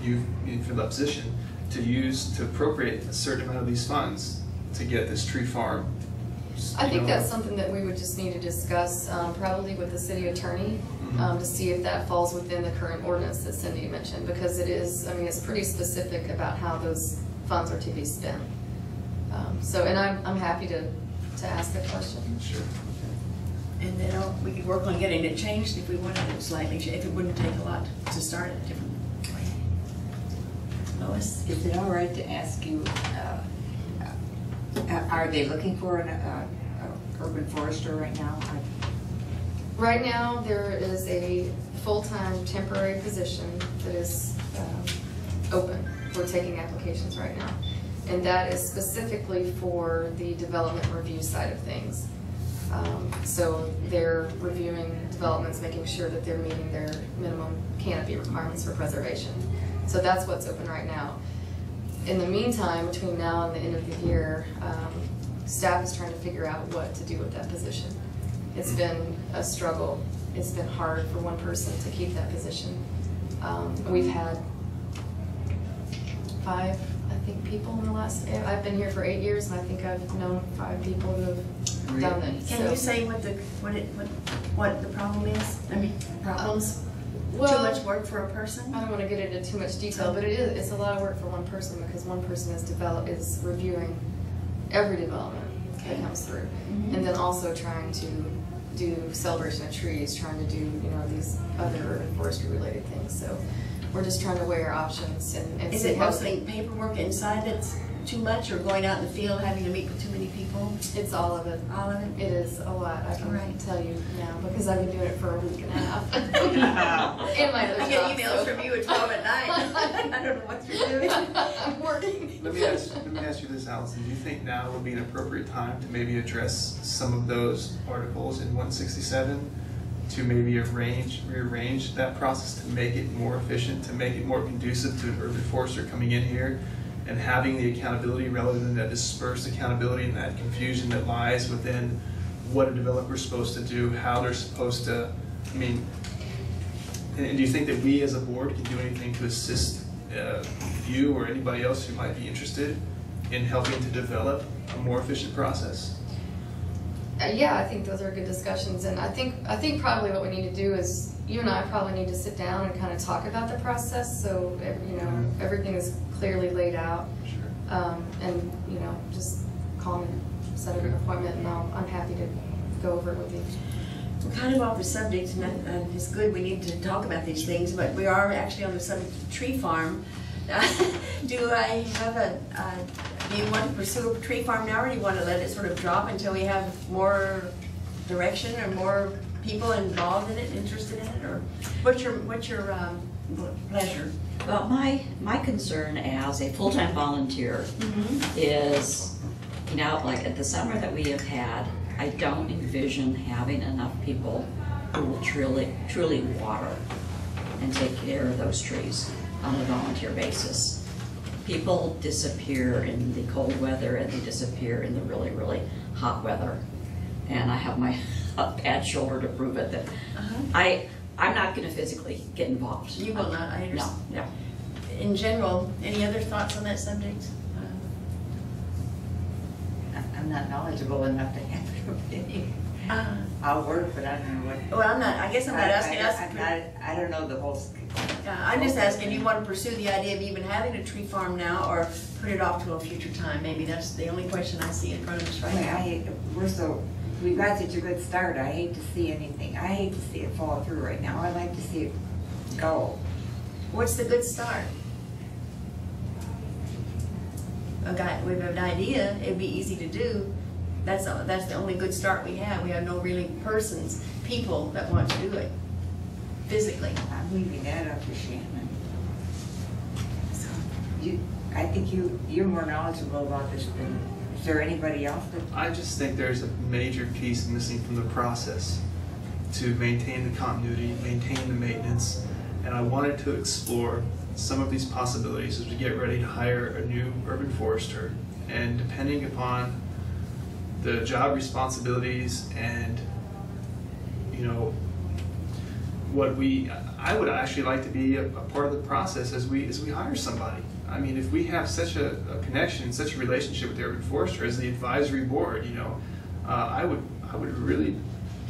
you fill that position to appropriate a certain amount of these funds to get this tree farm? I think that's something that we would just need to discuss, probably with the city attorney, to see if that falls within the current ordinance that Cindy mentioned, because it is, it's pretty specific about how those funds are to be spent. And I'm happy to ask that question. Sure. And then we could work on getting it changed if we wanted it slightly, if it wouldn't take a lot to start it different way. Lois? Is it all right to ask you, are they looking for an urban forester right now? Right now, there is a full-time temporary position that is open. We're taking applications right now. And that is specifically for the development review side of things. So they're reviewing developments, making sure that they're meeting their minimum canopy requirements for preservation. So that's what's open right now. In the meantime, between now and the end of the year, staff is trying to figure out what to do with that position. It's been a struggle. It's been hard for one person to keep that position. We've had 5, I think, people in the last, I've been here for 8 years, and I think I've known 5 people who have done it. Can you say what the problem is? Problems? Well, too much work for a person? I don't want to get into too much detail, but it's a lot of work for one person, because one person is reviewing every development that comes through, and then also trying to do celebration of trees, trying to do these other forestry related things. So we're just trying to weigh our options and is it mostly paperwork inside that's too much, or going out in the field having to meet with too many people? It's all of it. All of it? It is a lot. I can tell you now, because I've been doing it for a week and a half. In my other I job, get emails from you at 12 at night. I don't know what you're doing. I'm working. Let let me ask you this, Allison. Do you think now would be an appropriate time to maybe address some of those articles in 167 to maybe rearrange that process to make it more efficient, to make it more conducive to an urban forester coming in here and having the accountability rather than that dispersed accountability and that confusion that lies within what a developer's supposed to do, how they're supposed to, I mean, and do you think that we as a board can do anything to assist you or anybody else who might be interested in helping to develop a more efficient process? Yeah, I think those are good discussions, and I think probably what we need to do is you and I probably need to sit down and kind of talk about the process, so everything is clearly laid out. Sure. And just call me, set up an appointment, and I'm happy to go over it with you. We're kind of off the subject, and it's good we need to talk about these things, but we are actually on the subject of tree farm. Do I have do you want to pursue a tree farm now, or do you want to let it sort of drop until we have more direction or more people involved in it, interested in it, or what's your pleasure? Well, my concern as a full-time volunteer is, like at the summer that we have had, I don't envision having enough people who will truly water and take care of those trees on a volunteer basis. People disappear in the cold weather and they disappear in the really, really hot weather. And I have my bad shoulder to prove it that I'm not going to physically get involved. You will not, I understand. No. In general, any other thoughts on that subject? I'm not knowledgeable enough to have an opinion. I'll work, but I don't know what. Well, I guess I'm not asking us. I don't know the whole. I'm just asking, do you want to pursue the idea of even having a tree farm now, or put it off to a future time? Maybe that's the only question I see in front of us right now. We've got such a good start. I hate to see anything. I hate to see it fall through right now. I like to see it go. What's the good start? We have an idea. It'd be easy to do. That's the only good start we have. We have no really people that want to do it physically. I'm leaving that up to Shannon. I think you're more knowledgeable about this than. Is there anybody else that? I just think there's a major piece missing from the process to maintain the continuity, maintain the maintenance, and I wanted to explore some of these possibilities as we get ready to hire a new urban forester, and depending upon the job responsibilities and I would actually like to be a part of the process as we hire somebody. I mean, if we have such a connection, such a relationship with the urban forester as the advisory board, I would really.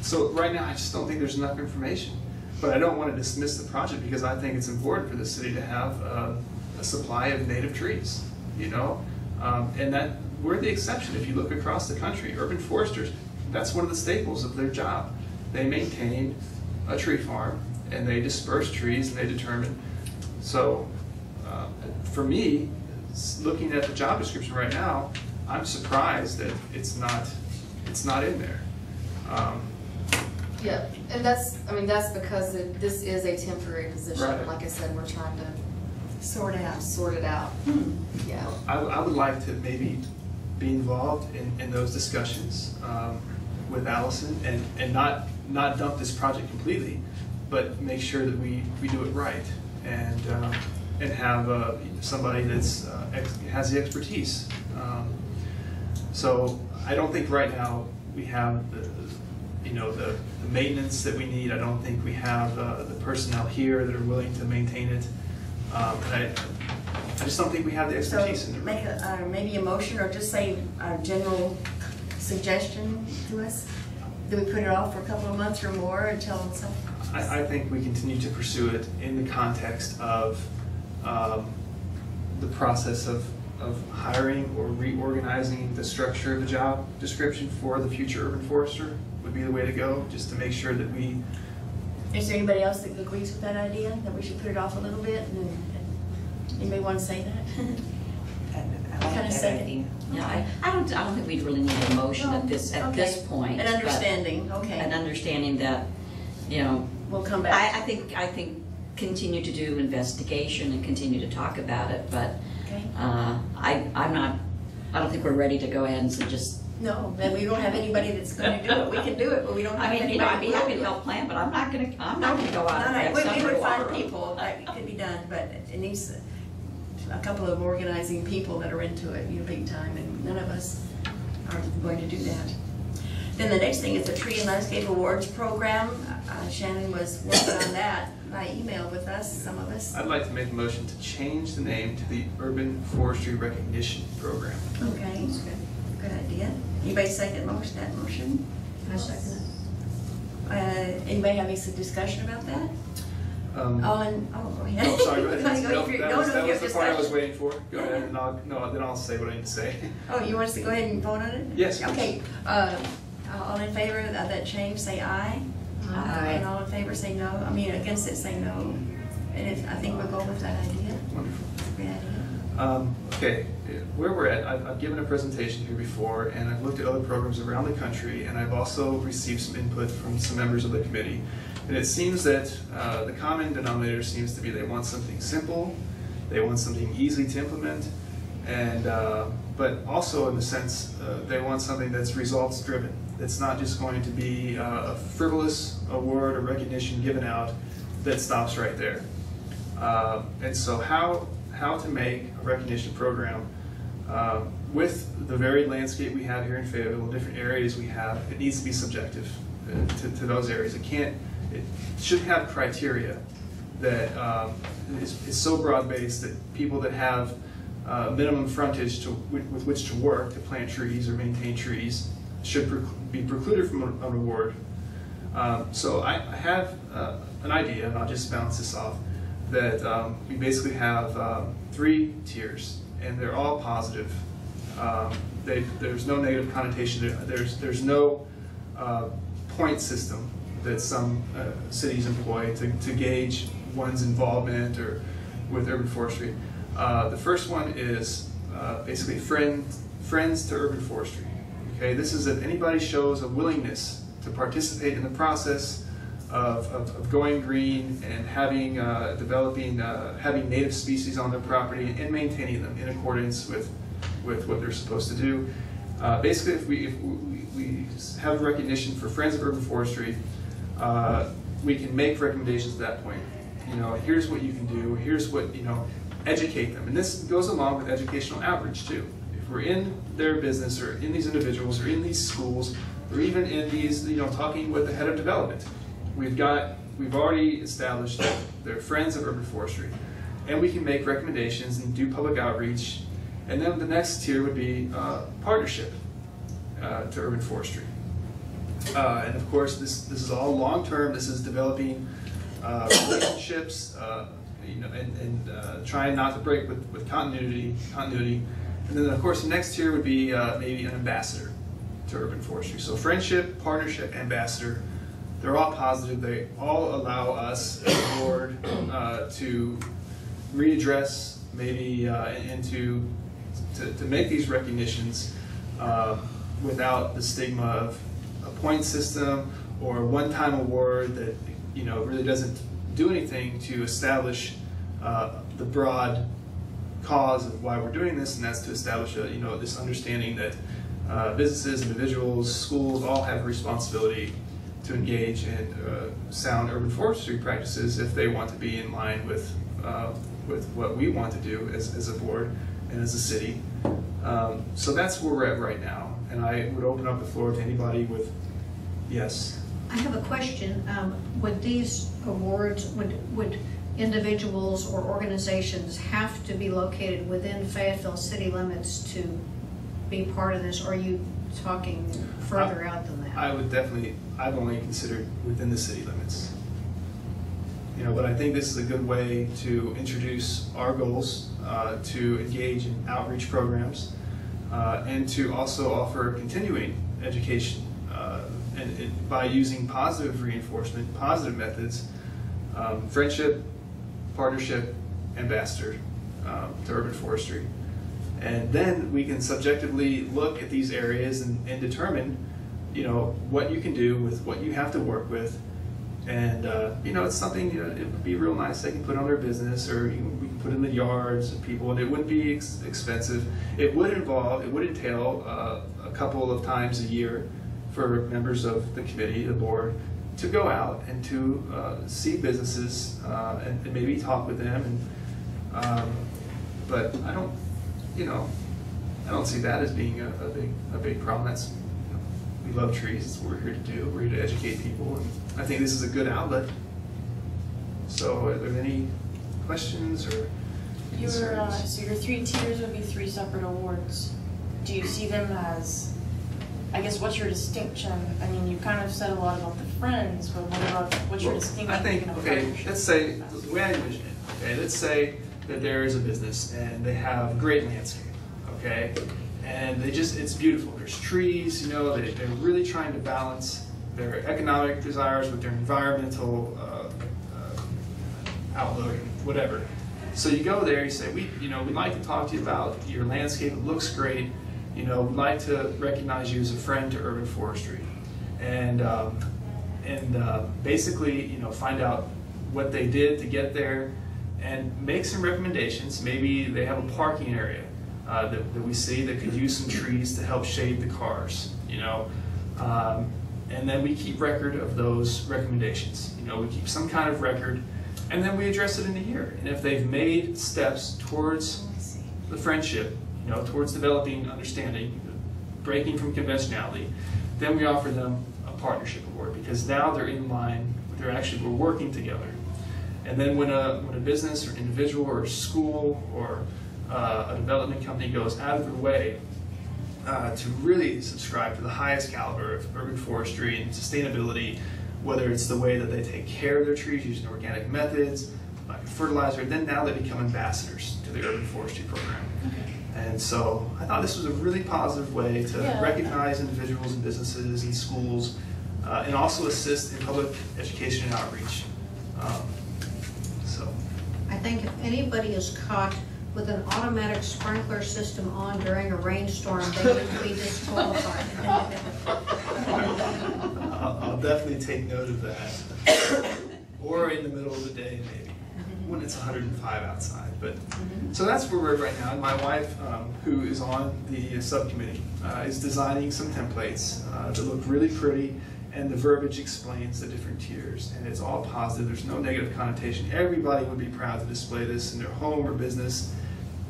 So right now, I just don't think there's enough information. But I don't want to dismiss the project because I think it's important for the city to have a supply of native trees, and that we're the exception. If you look across the country, urban foresters, that's one of the staples of their job. They maintain a tree farm and they disperse trees and they determine. So for me, looking at the job description right now, I'm surprised that it's not in there. Yeah, and that's because this is a temporary position. Right. Like I said, we're trying to Sort it out. Yeah. I would like to maybe be involved in those discussions with Allison and not dump this project completely, but make sure that we do it right and have somebody that's has the expertise. So I don't think right now we have the maintenance that we need. I don't think we have the personnel here that are willing to maintain it. And I just don't think we have the expertise in the room. Make maybe a motion, or just say a general suggestion to us. Do we put it off for a couple of months or more until something? I think we continue to pursue it in the context of the process of hiring or reorganizing the structure of the job description for the future urban forester would be the way to go, just to make sure that we. Is there anybody else that agrees with that idea, that we should put it off a little bit? And anybody want to say that? I like that idea. Yeah, I don't think we'd really need a motion at this point. An understanding, okay. An understanding that, we'll come back. I think continue to do investigation and continue to talk about it, but Okay. I don't think we're ready to go ahead and suggest. No, then we don't have anybody that's gonna do it. We can do it, but we don't have I mean, anybody. I'd be who will happy do to it. help plan, but I'm not gonna go out and have We somebody would water find them. people that could be done, but it needs a couple of organizing people that are into it, big time, and none of us are going to do that. Then the next thing is the Tree and Landscape Awards program. Shannon was working on that by email with us, some of us. I'd like to make a motion to change the name to the Urban Forestry Recognition Program. Okay, good idea. Anybody second that motion? I second it. Anybody having some discussion about that? Go ahead. Oh, sorry, go ahead. That was the part I was discussion. waiting for. Go ahead, and then I'll say what I need to say. Oh, you want us to go ahead and vote on it? Yes, please. Okay, all in favor of that change, say aye. Aye. And all in favor, say no. I mean, against it, say no. And I think we'll go with that idea. Wonderful. Great idea. Okay, where we're at, I've given a presentation here before, and I've looked at other programs around the country, and I've also received some input from some members of the committee. And it seems that the common denominator seems to be they want something simple, they want something easy to implement, and but also in the sense they want something that's results driven. It's not just going to be a frivolous award or recognition given out that stops right there. And so how to make a recognition program with the varied landscape we have here in Fayetteville, different areas we have, it needs to be subjective to those areas. It should have criteria that is so broad-based that people that have minimum frontage with which to work, to plant trees or maintain trees, should be precluded from an award. So I have an idea, and I'll just bounce this off, that we basically have 3 tiers, and they're all positive. There's no negative connotation. There's no point system that some cities employ to gauge one's involvement or with urban forestry. The first one is basically friends to urban forestry. Okay, this is if anybody shows a willingness to participate in the process of going green and having having native species on their property and maintaining them in accordance with what they're supposed to do. Basically, if we have recognition for Friends of Urban Forestry, we can make recommendations at that point. Here's what you can do. Here's what educate them, and this goes along with educational outreach too. If we're in their business or in these individuals or in these schools or even in these, talking with the head of development, we've already established that they're Friends of Urban Forestry, and we can make recommendations and do public outreach. And then the next tier would be partnership to urban forestry. And of course, this is all long term. This is developing relationships, and trying not to break with continuity. And then of course the next tier would be maybe an ambassador to urban forestry. So friendship, partnership, ambassador, they're all positive. They all allow us as a board to readdress maybe and to make these recognitions without the stigma of a point system or a one-time award that really doesn't do anything to establish the broad cause of why we're doing this, and that's to establish this understanding that businesses, individuals, schools all have a responsibility to engage in sound urban forestry practices if they want to be in line with what we want to do as a board and as a city. So that's where we're at right now, and I would open up the floor to anybody with yes. I have a question. Would these awards, would individuals or organizations have to be located within Fayetteville city limits to be part of this, or are you talking further out than that? I've only considered within the city limits. But I think this is a good way to introduce our goals, to engage in outreach programs, and to also offer continuing education. And by using positive reinforcement, positive methods, friendship, partnership, ambassador to urban forestry. And then we can subjectively look at these areas and determine, what you can do with what you have to work with And, it's something, it would be real nice they can put on their business, or we can put in the yards of people, and it wouldn't be expensive. It would entail a couple of times a year for members of the committee, the board, to go out and to see businesses and maybe talk with them. But I don't see that as being a big problem. We love trees. That's what we're here to do. We're here to educate people, and I think this is a good outlet. So, are there any questions or concerns? So your 3 tiers would be 3 separate awards. Do you see them as, I guess, what's your distinction? I mean, you kind of said a lot about the friends, but what's your distinction? I think, in a okay, partnership? let's say, the way I envision it, okay, let's say that there is a business and they have great landscape, okay? And it's beautiful. There's trees, they're really trying to balance their economic desires with their environmental outlook, whatever. So you go there, you say, we'd like to talk to you about your landscape. It looks great. We'd like to recognize you as a friend to urban forestry, and basically, find out what they did to get there, and make some recommendations. Maybe they have a parking area that we see that could use some trees to help shade the cars, and then we keep record of those recommendations. We keep some kind of record, and then we address it in a year. And if they've made steps towards the friendship, towards developing understanding, breaking from conventionality, then we offer them a partnership award, because now they're in line, we're working together. And then when a business or an individual or a school or a development company goes out of their way to really subscribe to the highest caliber of urban forestry and sustainability, whether it's the way that they take care of their trees using organic methods, like fertilizer, then now they become ambassadors to the urban forestry program. Okay. And so I thought this was a really positive way to recognize individuals and businesses and schools, and also assist in public education and outreach. I think if anybody is caught with an automatic sprinkler system on during a rainstorm, they need to be disqualified. I'll definitely take note of that. Or in the middle of the day, maybe, when it's 105 outside. But so that's where we're right now. And my wife, who is on the subcommittee, is designing some templates that look really pretty, and the verbiage explains the different tiers, and it's all positive. There's no negative connotation. Everybody would be proud to display this in their home or business,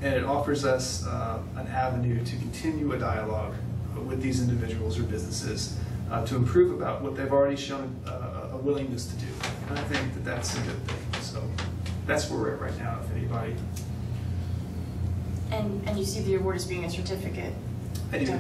and it offers us an avenue to continue a dialogue with these individuals or businesses to improve about what they've already shown a willingness to do. And I think that that's a good thing. So that's where we're at right now, if anybody. And you see the award as being a certificate? I do. I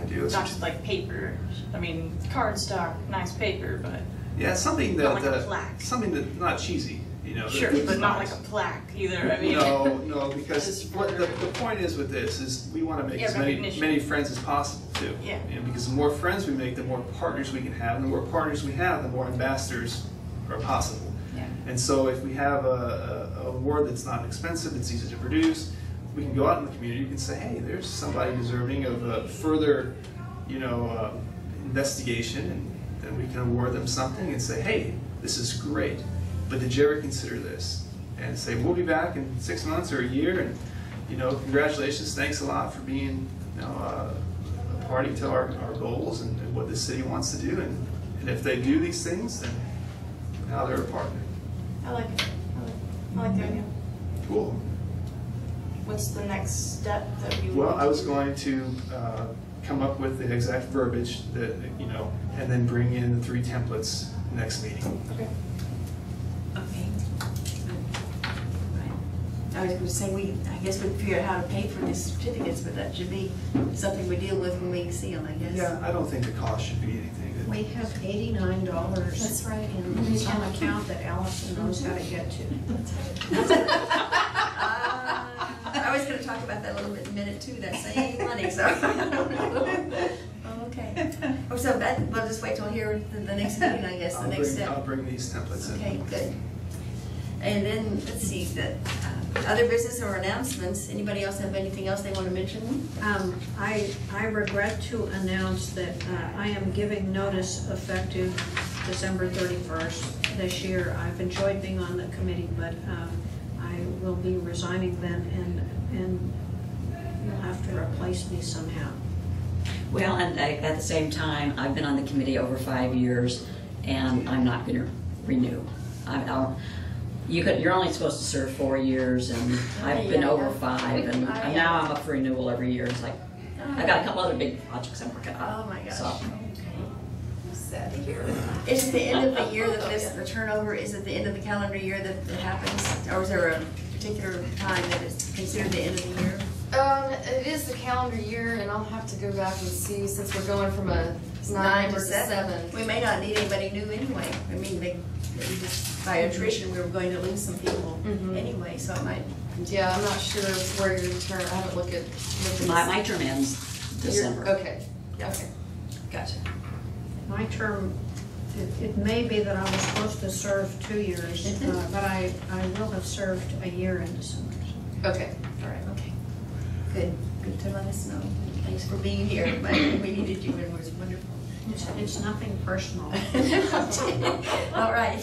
do. It's not just like paper. I mean, cardstock, nice paper, but yeah, something that not like a plaque. Something that not cheesy, Sure, but not like a plaque either. I mean, no, because what the point is with this is we want to make as many friends as possible too. Yeah. Because the more friends we make, the more partners we can have, and the more partners we have, the more ambassadors are possible. Yeah. And so if we have a award that's not expensive, it's easy to produce, we can go out in the community and say, hey, there's somebody deserving of further, investigation, and then we can award them something and say, hey, this is great, but did you ever consider this? And say, we'll be back in 6 months or a year, and congratulations, thanks a lot for being a party to our goals and what this city wants to do, and if they do these things, then now they're a partner. I like it. I like the idea. Cool. What's the next step that we Well, want I was to do? going to come up with the exact verbiage that, and then bring in the 3 templates next meeting. Okay. Okay. I was going to say, I guess we'd figure out how to pay for these certificates, but that should be something we deal with when we see them, I guess. Yeah, I don't think the cost should be anything. We have $89 That's right. in some account that Allison knows how to get to. I was going to talk about that a little bit in a minute too, that same money, so. Okay. Oh, so we'll just wait till here the next meeting, I guess, the next step. I'll bring these templates in. Okay, good. And then, let's see, other business or announcements, anybody else have anything else they want to mention? I regret to announce that I am giving notice effective December 31st. this year. I've enjoyed being on the committee, but I will be resigning then, and you'll have to replace me somehow. Well, and at the same time, I've been on the committee over 5 years, and I'm not going to renew. You're only supposed to serve 4 years, and I've been over 5, and now I'm up for renewal every year. It's like, I've got a couple other big projects I'm working on. Oh my gosh. So. Sad to hear. Is it the end of the year that the turnover, is it the end of the calendar year that it happens? Or is there a particular time that is considered the end of the year? It is the calendar year, and I'll have to go back and see, since we're going from a 9 to 7. We may not need anybody new anyway. I mean, by attrition, we were going to lose some people anyway, so it might. Yeah, I'm not sure where your term, I haven't looked at. My term ends December. Okay, okay. Gotcha. My term, it may be that I was supposed to serve 2 years, but I will have served a year in December. Okay. All right, okay. Good, good to let us know. Thanks for being here. We needed you, and it was wonderful. It's nothing personal. All right.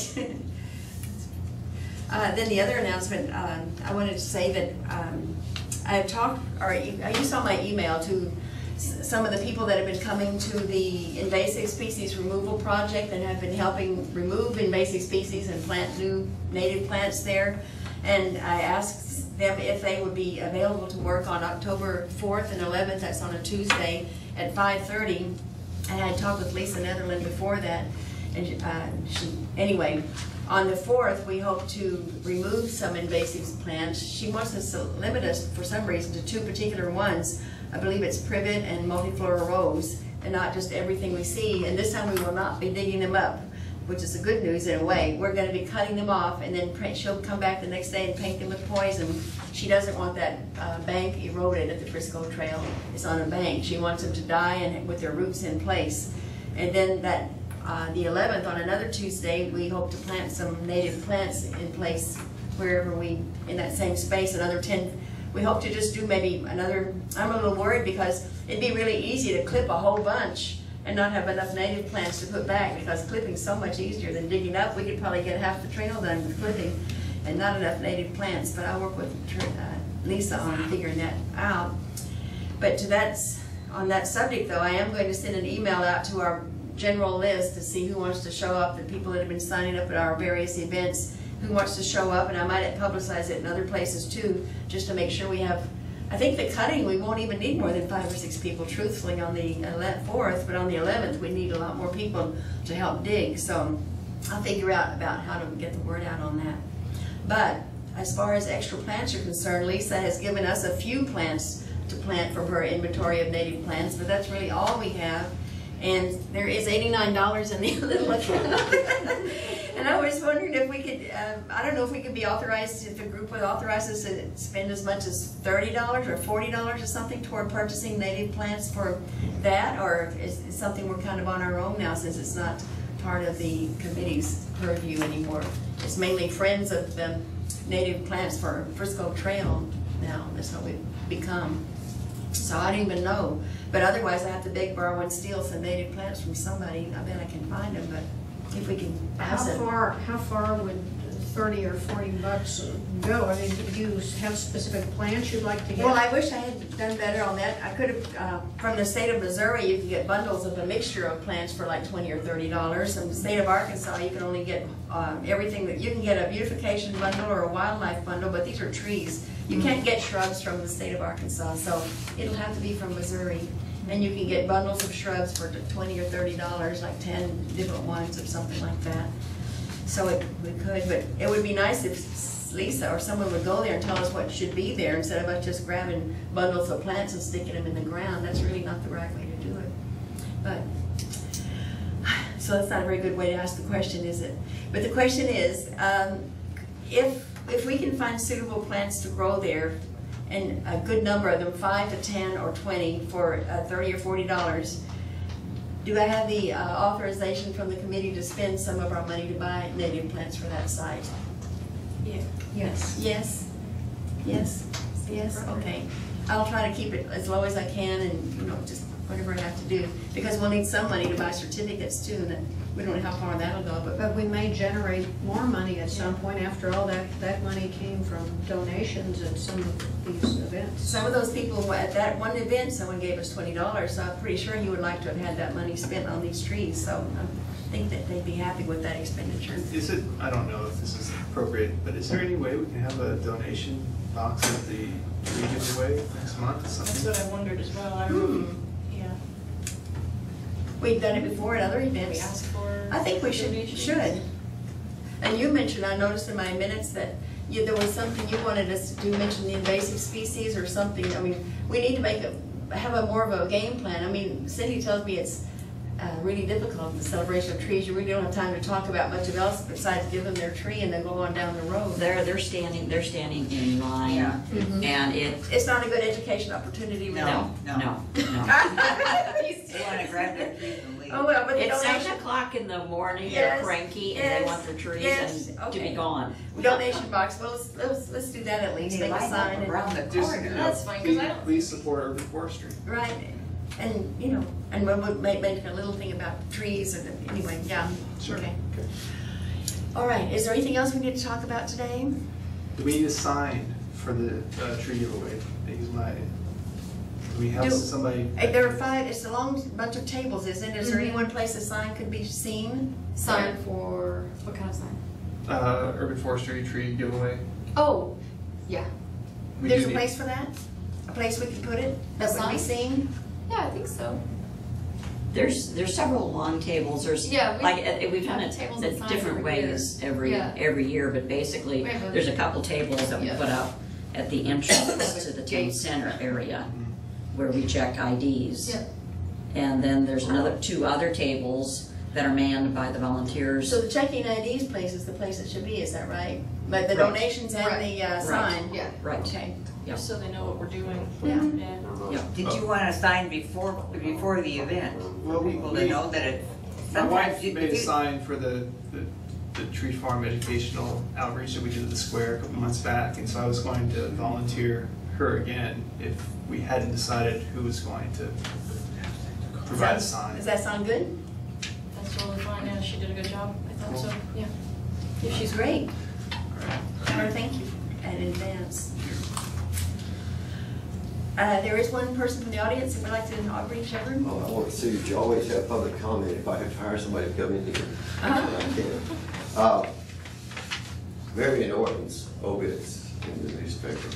Then the other announcement, I wanted to say that I have talked, or you saw my email to some of the people that have been coming to the invasive species removal project and have been helping remove invasive species and plant new native plants there. And I asked them if they would be available to work on October 4th and 11th, that's on a Tuesday, at 5:30. And I had talked with Lisa Netherland before that. And anyway, on the 4th, we hope to remove some invasive plants. She wants us to limit us, for some reason, to 2 particular ones. I believe it's privet and multiflora rose, and not just everything we see. And this time we will not be digging them up, which is the good news in a way. We're going to be cutting them off, and then she'll come back the next day and paint them with poison. She doesn't want that bank eroded at the Frisco Trail. It's on a bank. She wants them to die and with their roots in place. And then that the 11th, on another Tuesday, we hope to plant some native plants in place wherever in that same space, another 10. We hope to just do maybe another, I'm a little worried because it'd be really easy to clip a whole bunch and not have enough native plants to put back, because clipping's so much easier than digging up. We could probably get half the trail done with clipping and not enough native plants, but I'll work with Lisa on figuring that out. But on that subject though, I am going to send an email out to our general list to see who wants to show up, the people that have been signing up at our various events, who wants to show up, and I might publicize it in other places too, just to make sure we have. I think the cutting, we won't even need more than 5 or 6 people, truthfully, on the 4th, but on the 11th, we need a lot more people to help dig. So I'll figure out about how to get the word out on that. But as far as extra plants are concerned, Lisa has given us a few plants to plant from her inventory of native plants, but that's really all we have. And there is $89 in the little account. And I was wondering if we could, I don't know if we could be authorized, if a group would authorize us to spend as much as $30 or $40 or something toward purchasing native plants for that, or is it something we're kind of on our own now since it's not part of the committee's purview anymore. It's mainly friends of the native plants for Frisco Trail now. That's what we've become. So I don't even know. But otherwise I have to beg, borrow, and steal some native plants from somebody. I bet I can find them, but if we can pass it. How far would 30 or 40 bucks go? I mean, do you have specific plants you'd like to get? Well, I wish I had done better on that. I could have, from the state of Missouri, you can get bundles of a mixture of plants for like $20 or $30. From the state of Arkansas, you can only get everything that you can get a beautification bundle or a wildlife bundle, but these are trees. You can't get shrubs from the state of Arkansas, so it'll have to be from Missouri. And you can get bundles of shrubs for $20 or $30, like 10 different ones or something like that. So we could, but it would be nice if Lisa or someone would go there and tell us what should be there instead of us just grabbing bundles of plants and sticking them in the ground. That's really not the right way to do it. But, so that's not a very good way to ask the question, is it? But the question is, if we can find suitable plants to grow there, and a good number of them, 5 to 10 or 20 for $30 or $40, do I have the authorization from the committee to spend some of our money to buy native plants for that site? Yeah. Yes. Yes? Yes? Yes? Okay. I'll try to keep it as low as I can and, just whatever I have to do, because we'll need some money to buy certificates too, and that, we don't know how far that'll go, But we may generate more money at some point. After all, that money came from donations at some of these events. some of those people, at that one event, someone gave us $20, so I'm pretty sure he would like to have had that money spent on these trees, so I think that they'd be happy with that expenditure. Is it, I don't know if this is appropriate, but is there any way we can have a donation box at the tree giveaway next month? That's Something? what I wondered as well. I remember, yeah. We've done it before at other We events. asked for. I think we donations. should. And you mentioned, I noticed in my minutes that there was something you wanted us to do, mention the invasive species or something. I mean, we need to have a more of a game plan. I mean, Cindy tells me it's really difficult, the celebration of trees. You really don't have time to talk about much of else besides give them their tree and then go on down the road. They're standing in line, Yeah. and It's not a good education opportunity, really. no. You want to grab their trees and leave. Oh, well, but the It's 7 donation, o'clock in the morning, Yes, they're cranky, and yes, they want their trees yes, and to okay. be gone. donation box, well, let's do that at least, They make a light sign. up and- around the Just, corner. That's fine, 'cause I don't- Please support urban forestry. Right, and, and we'll make a little thing about trees, and anyway, yeah. Sure. Okay. All right, is there anything else we need to talk about today? Do we need a sign for the tree giveaway? Do we have Do- somebody? There are 5, it's a long bunch of tables, isn't it? Is there any one place a sign could be seen? Sign for, what kind of sign? Urban forestry tree giveaway? Oh, yeah. We There's do a need- place for that? A place we can put it that would be sign? seen? Yeah, I think so. There's several long tables, there's, Yeah, we've done it tables and in signs different every year. ways Yeah. every year, but basically, We have a- there's a couple tables that we Yeah. put up at the entrance to the town center area, where we check IDs. Yep. And then there's 2 other tables that are manned by the volunteers. So the checking IDs place is the place it should be, is that right? But the Right. donations and the sign? Yeah. Right. Okay. Yep. So they know what we're doing. Yeah. Yeah. Did you want a sign before the event? Well, For people to know that it, My sometimes wife you. made a sign for the tree farm educational outreach that we did at the square a couple months back, and so I was going to volunteer her again if we hadn't decided who was going to provide a sign. Does that sound good? That's totally fine. Yeah, she did a good job. I thought so. Yeah. She's great. Alright. Tell her thank you in advance. There is one person from the audience that would like to outreach ever. Well, I want to see if you always have public comment if I have to hire somebody to come in here. I can. Marion Orton's obits in the newspaper.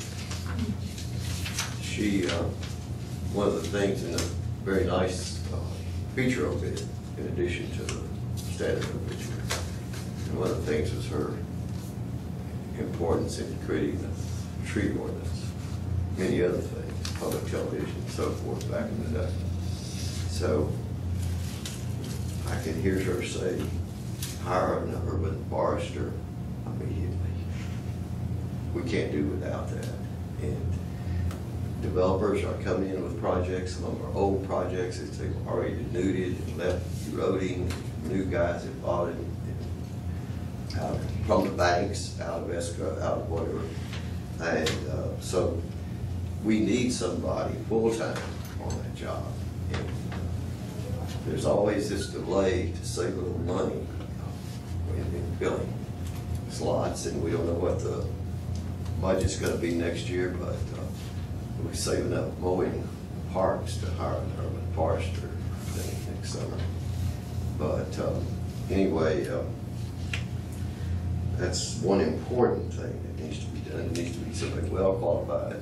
She, one of the things in a very nice feature obit, in addition to the standard obituary, and one of the things was her importance in creating the tree ordinance, many other things, public television and so forth back in the day. So I can hear her say, hire an urban forester immediately. We can't do without that. And developers are coming in with projects, some of them are old projects that they've already denuded and left eroding, new guys that bought it out from the banks, out of escrow, out of whatever. And so we need somebody full-time on that job. And there's always this delay to save a little money in billing slots, and we don't know what the budget's gonna be next year, but we're saving up mowing parks to hire an urban forester next summer. But anyway, that's one important thing that needs to be done. It needs to be somebody well qualified.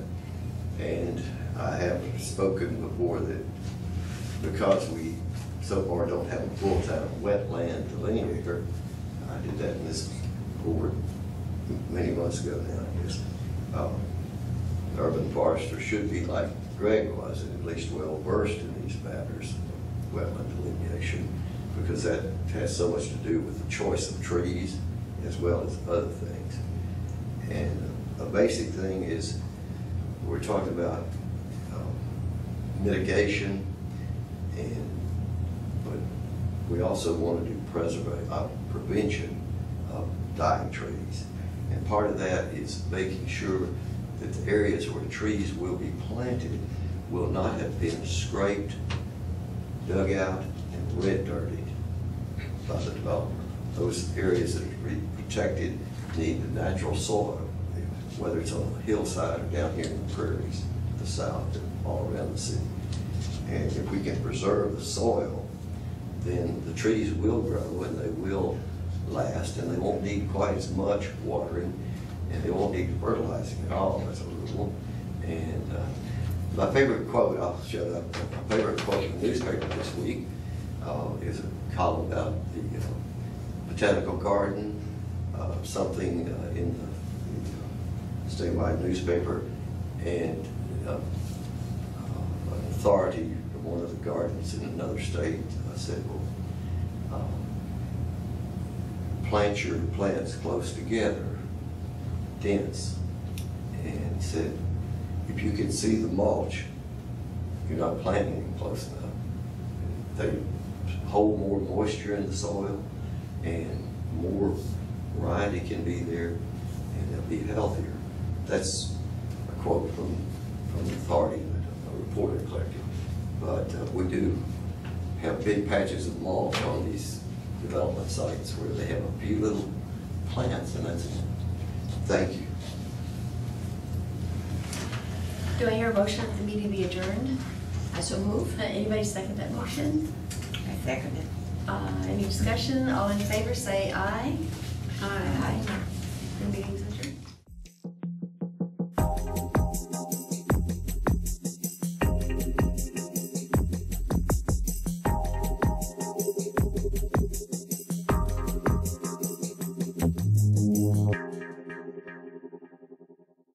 And I have spoken before that because we so far don't have a full-time wetland delineator, I did that in this board many months ago now, I guess. Urban forester should be like Greg was, at least well-versed in these matters of wetland delineation, because that has so much to do with the choice of trees as well as other things. And a basic thing is, we're talking about mitigation, but we also want to do prevention of dying trees. And part of that is making sure that the areas where trees will be planted will not have been scraped dug out and red dirtied by the developer. Those areas that are protected need the natural soil, whether it's on the hillside or down here in the prairies, the south, and all around the city. And if we can preserve the soil, then the trees will grow and they will last, and they won't need quite as much watering, and they won't need fertilizing at all as a rule. And my favorite quote, I'll shut up, my favorite quote in the newspaper this week is a column about the botanical garden, something in the statewide newspaper, and an authority of one of the gardens in another state said, well, plant your plants close together, dense, and said, if you can see the mulch, you're not planting them close enough. They hold more moisture in the soil, and more variety can be there, and they'll be healthier. That's a quote from the authority that a reporter collected. But we do have big patches of mulch on these development sites where they have a few little plants, and that's it. Thank you. Do I hear a motion that the meeting be adjourned? I so move. Anybody second that motion? I second it. Any discussion? All in favor say aye. Aye. The meeting's adjourned.